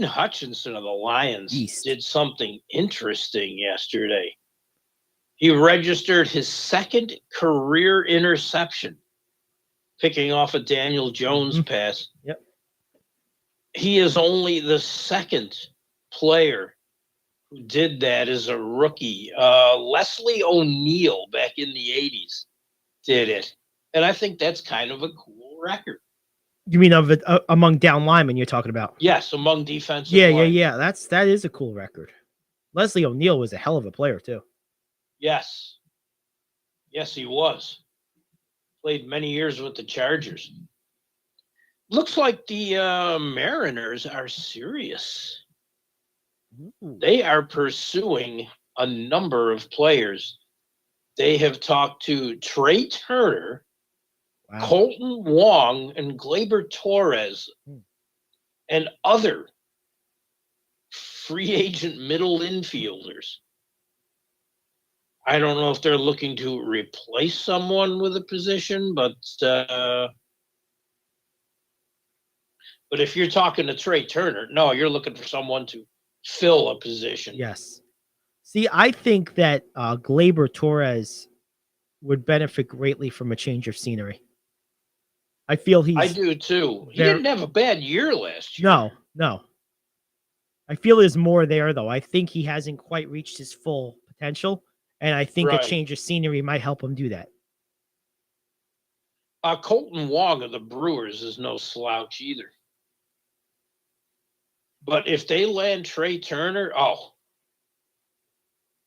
Hutchinson of the Lions did something interesting yesterday. He registered his second career interception, picking off a Daniel Jones pass. Yep. He is only the second player who did that as a rookie. Leslie O'Neal back in the 80s did it. And I think that's kind of a cool record. You mean of it among down linemen you're talking about? Yes, among defensive Yeah. linemen. That is a cool record. Leslie O'Neal was a hell of a player too. Yes. Yes, he was. Played many years with the Chargers. Looks like the Mariners are serious. Ooh. They are pursuing a number of players. They have talked to Trey Turner, Wow. Colton Wong, and Gleyber Torres, and other free agent middle infielders. I don't know if they're looking to replace someone with a position, but if you're talking to Trey Turner, no, you're looking for someone to fill a position. Yes. See, I think that Gleyber Torres would benefit greatly from a change of scenery. I feel I he's do too. He There- didn't have a bad year last year. no. I feel there's more there though. I think he hasn't quite reached his full potential, and I think a Right. change of scenery might help him do that. Colton Wong of the Brewers is no slouch either. But if they land Trey Turner,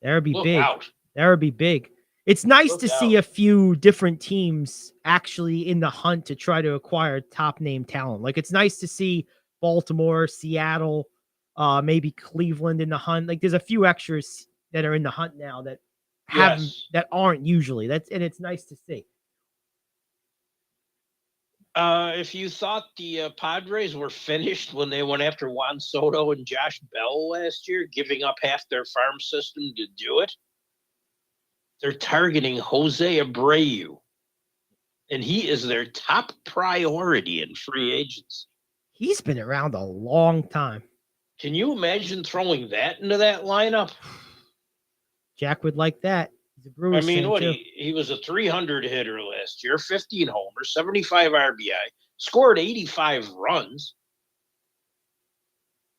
That would be look big. out. That would be big. It's nice Look to see out. a few different teams actually in the hunt to try to acquire top name talent. Like it's nice to see Baltimore, Seattle, maybe Cleveland in the hunt. Like there's a few extras that are in the hunt now that Yes. that aren't usually. And it's nice to see. If you thought the Padres were finished when they went after Juan Soto and Josh Bell last year, giving up half their farm system to do it, they're targeting Jose Abreu, and he is their top priority in free agency. He's been around a long time. Can you imagine throwing that into that lineup? Jack would like that. He's a I Brewers mean, fan, what too. he was a 300 hitter last year, 15 homers, 75 RBI, scored 85 runs.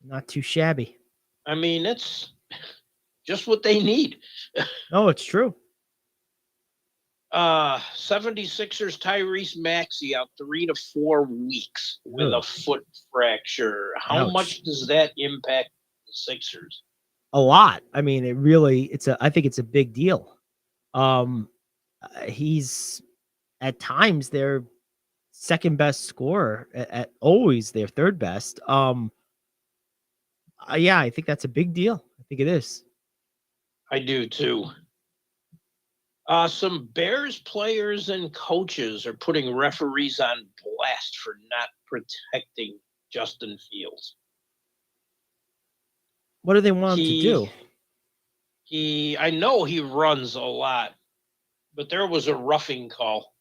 Not too shabby. I mean, that's just what they need. No, it's true. 76ers Tyrese Maxey out 3 to 4 weeks with a foot fracture. How Ouch. much does that impact the Sixers? A lot. I mean, I think it's a big deal. He's at times their second best scorer, at always their third best. Yeah, I think that's a big deal. I think it is. I do too. Some Bears players and coaches are putting referees on blast for not protecting Justin Fields. What do they want him to do? I know he runs a lot, but there was a roughing call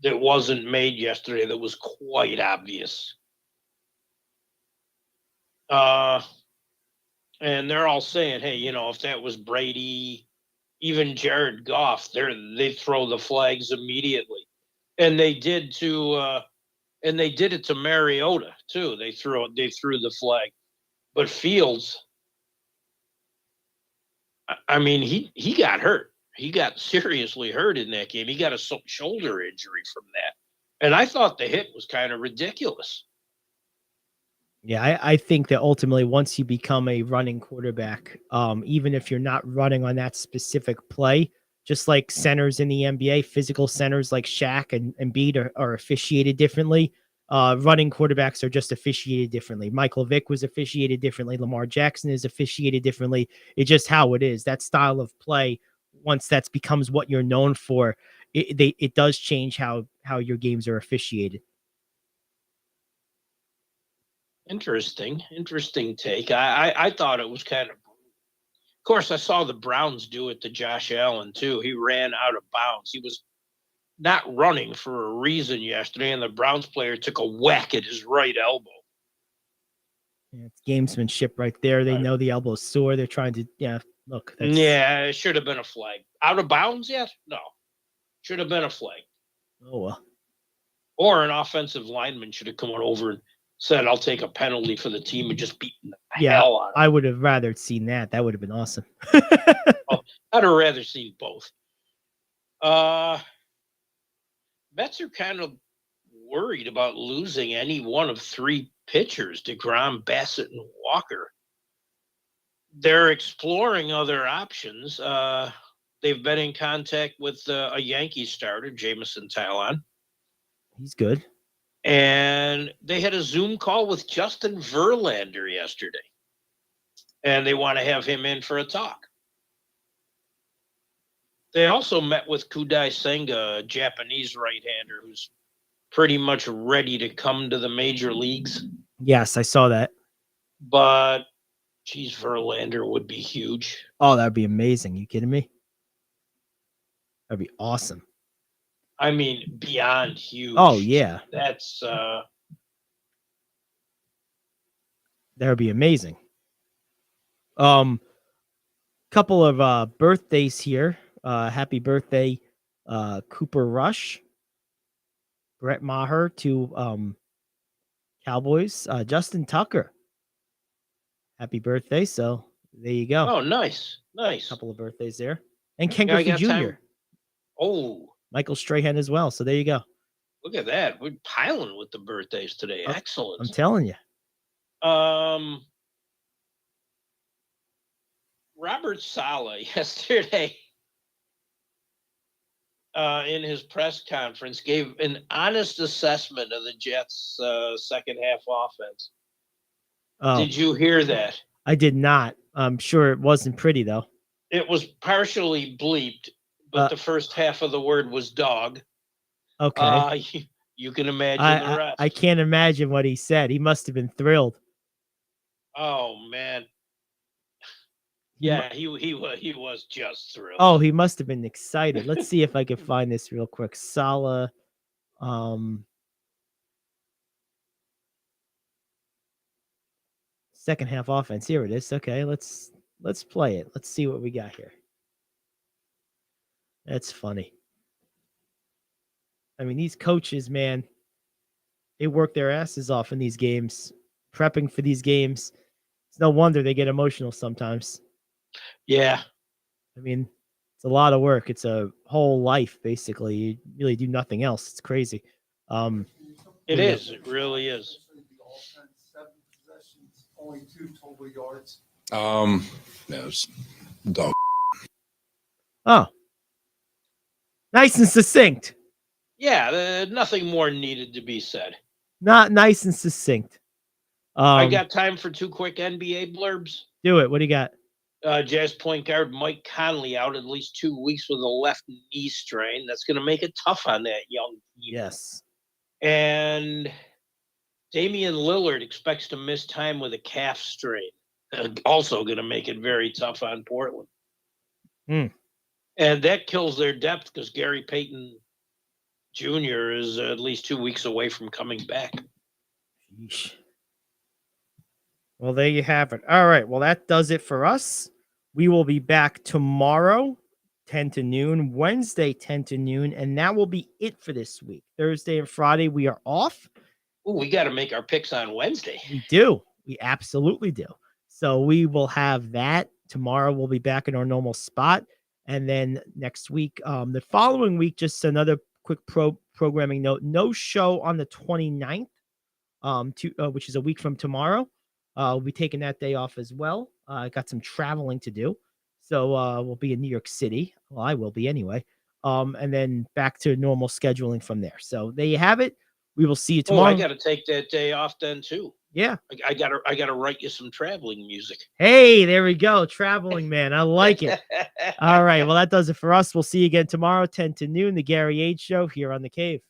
that wasn't made yesterday that was quite obvious. And they're all saying, hey, if that was Brady, even Jared Goff, they throw the flags immediately. And they did it to Mariota too. They threw the flag. But Fields, I mean, he got hurt. He got seriously hurt in that game. He got a shoulder injury from that. And I thought the hit was kind of ridiculous. Yeah, I think that ultimately once you become a running quarterback, even if you're not running on that specific play, just like centers in the NBA, physical centers like Shaq and Embiid are officiated differently. Running quarterbacks are just officiated differently. Michael Vick was officiated differently. Lamar Jackson is officiated differently. It's just how it is. That style of play, once that becomes what you're known for, it does change how your games are officiated. Interesting take. I thought it was kind of course, I saw the Browns do it to Josh Allen too. He ran out of bounds. He was not running for a reason yesterday, and the Browns player took a whack at his right elbow. Yeah, it's gamesmanship right there. They know the elbow's sore. They're trying to, look. Yeah, it should have been a flag. Out of bounds yet? No. Should have been a flag. Oh, well. Or an offensive lineman should have come on over and said, I'll take a penalty for the team and just beaten the hell out of I would have rather seen that. That would have been awesome. I'd have rather seen both. Mets are kind of worried about losing any one of three pitchers, DeGrom, Bassett, and Walker. They're exploring other options. they've been in contact with a Yankees starter, Jameson Talon. He's good. And they had a Zoom call with Justin Verlander yesterday. And they want to have him in for a talk. They also met with Kudai Senga, a Japanese right-hander who's pretty much ready to come to the major leagues. Yes, I saw that. But, geez, Verlander would be huge. Oh, that'd be amazing. You kidding me? That'd be awesome. I mean, beyond huge. Oh, yeah. That's that would be amazing. Couple of birthdays here. Happy birthday, Cooper Rush, Brett Maher to Cowboys, Justin Tucker. Happy birthday. So there you go. Oh, nice. Nice. Couple of birthdays there. And Ken Yeah, I Griffey Jr. got time. Oh, Michael Strahan as well. So there you go. look at that. We're piling with the birthdays today. Oh, Excellent. I'm telling you. Robert Saleh yesterday in his press conference gave an honest assessment of the Jets' second half offense. Oh, Did you hear that? I did not. I'm sure it wasn't pretty though. It was partially bleeped, but the first half of the word was dog. Okay. You can imagine the rest. I can't imagine what he said. He must have been thrilled. Oh man. Yeah, he was just thrilled. Oh, he must have been excited. Let's see if I can find this real quick. Salah, second half offense. Here it is. Okay, let's play it. Let's see what we got here. That's funny. I mean, these coaches, man, they work their asses off in these games, prepping for these games. It's no wonder they get emotional sometimes. Yeah. I mean, it's a lot of work. It's a whole life, basically. You really do nothing else. It's crazy. It is. It really is. Only 2 total yards. Yes. Dog. Oh. Nice and succinct. Yeah, nothing more needed to be said. Not nice and succinct. I got time for 2 quick NBA blurbs. Do it. What do you got? Jazz point guard Mike Conley out at least 2 weeks with a left knee strain. That's going to make it tough on that young team. Yes. And Damian Lillard expects to miss time with a calf strain. Also going to make it very tough on Portland. And that kills their depth because Gary Payton Jr. is at least 2 weeks away from coming back. Sheesh. Well, there you have it. All right. Well, that does it for us. We will be back tomorrow, 10 to noon, Wednesday, 10 to noon, and that will be it for this week. Thursday and Friday, we are off. Ooh, we got to make our picks on Wednesday. We do. We absolutely do. So we will have that. Tomorrow we'll be back in our normal spot. And then next week, the following week, just another quick programming note. No show on the 29th, which is a week from tomorrow. We'll be taking that day off as well. I got some traveling to do. So we'll be in New York City. Well, I will be anyway. And then back to normal scheduling from there. So there you have it. We will see you tomorrow. Oh, I got to take that day off then too. Yeah. I gotta write you some traveling music. Hey, there we go. Traveling man. I like it. All right. Well, that does it for us. We'll see you again tomorrow, 10 to noon, the Gary Ayd Show here on The Cave.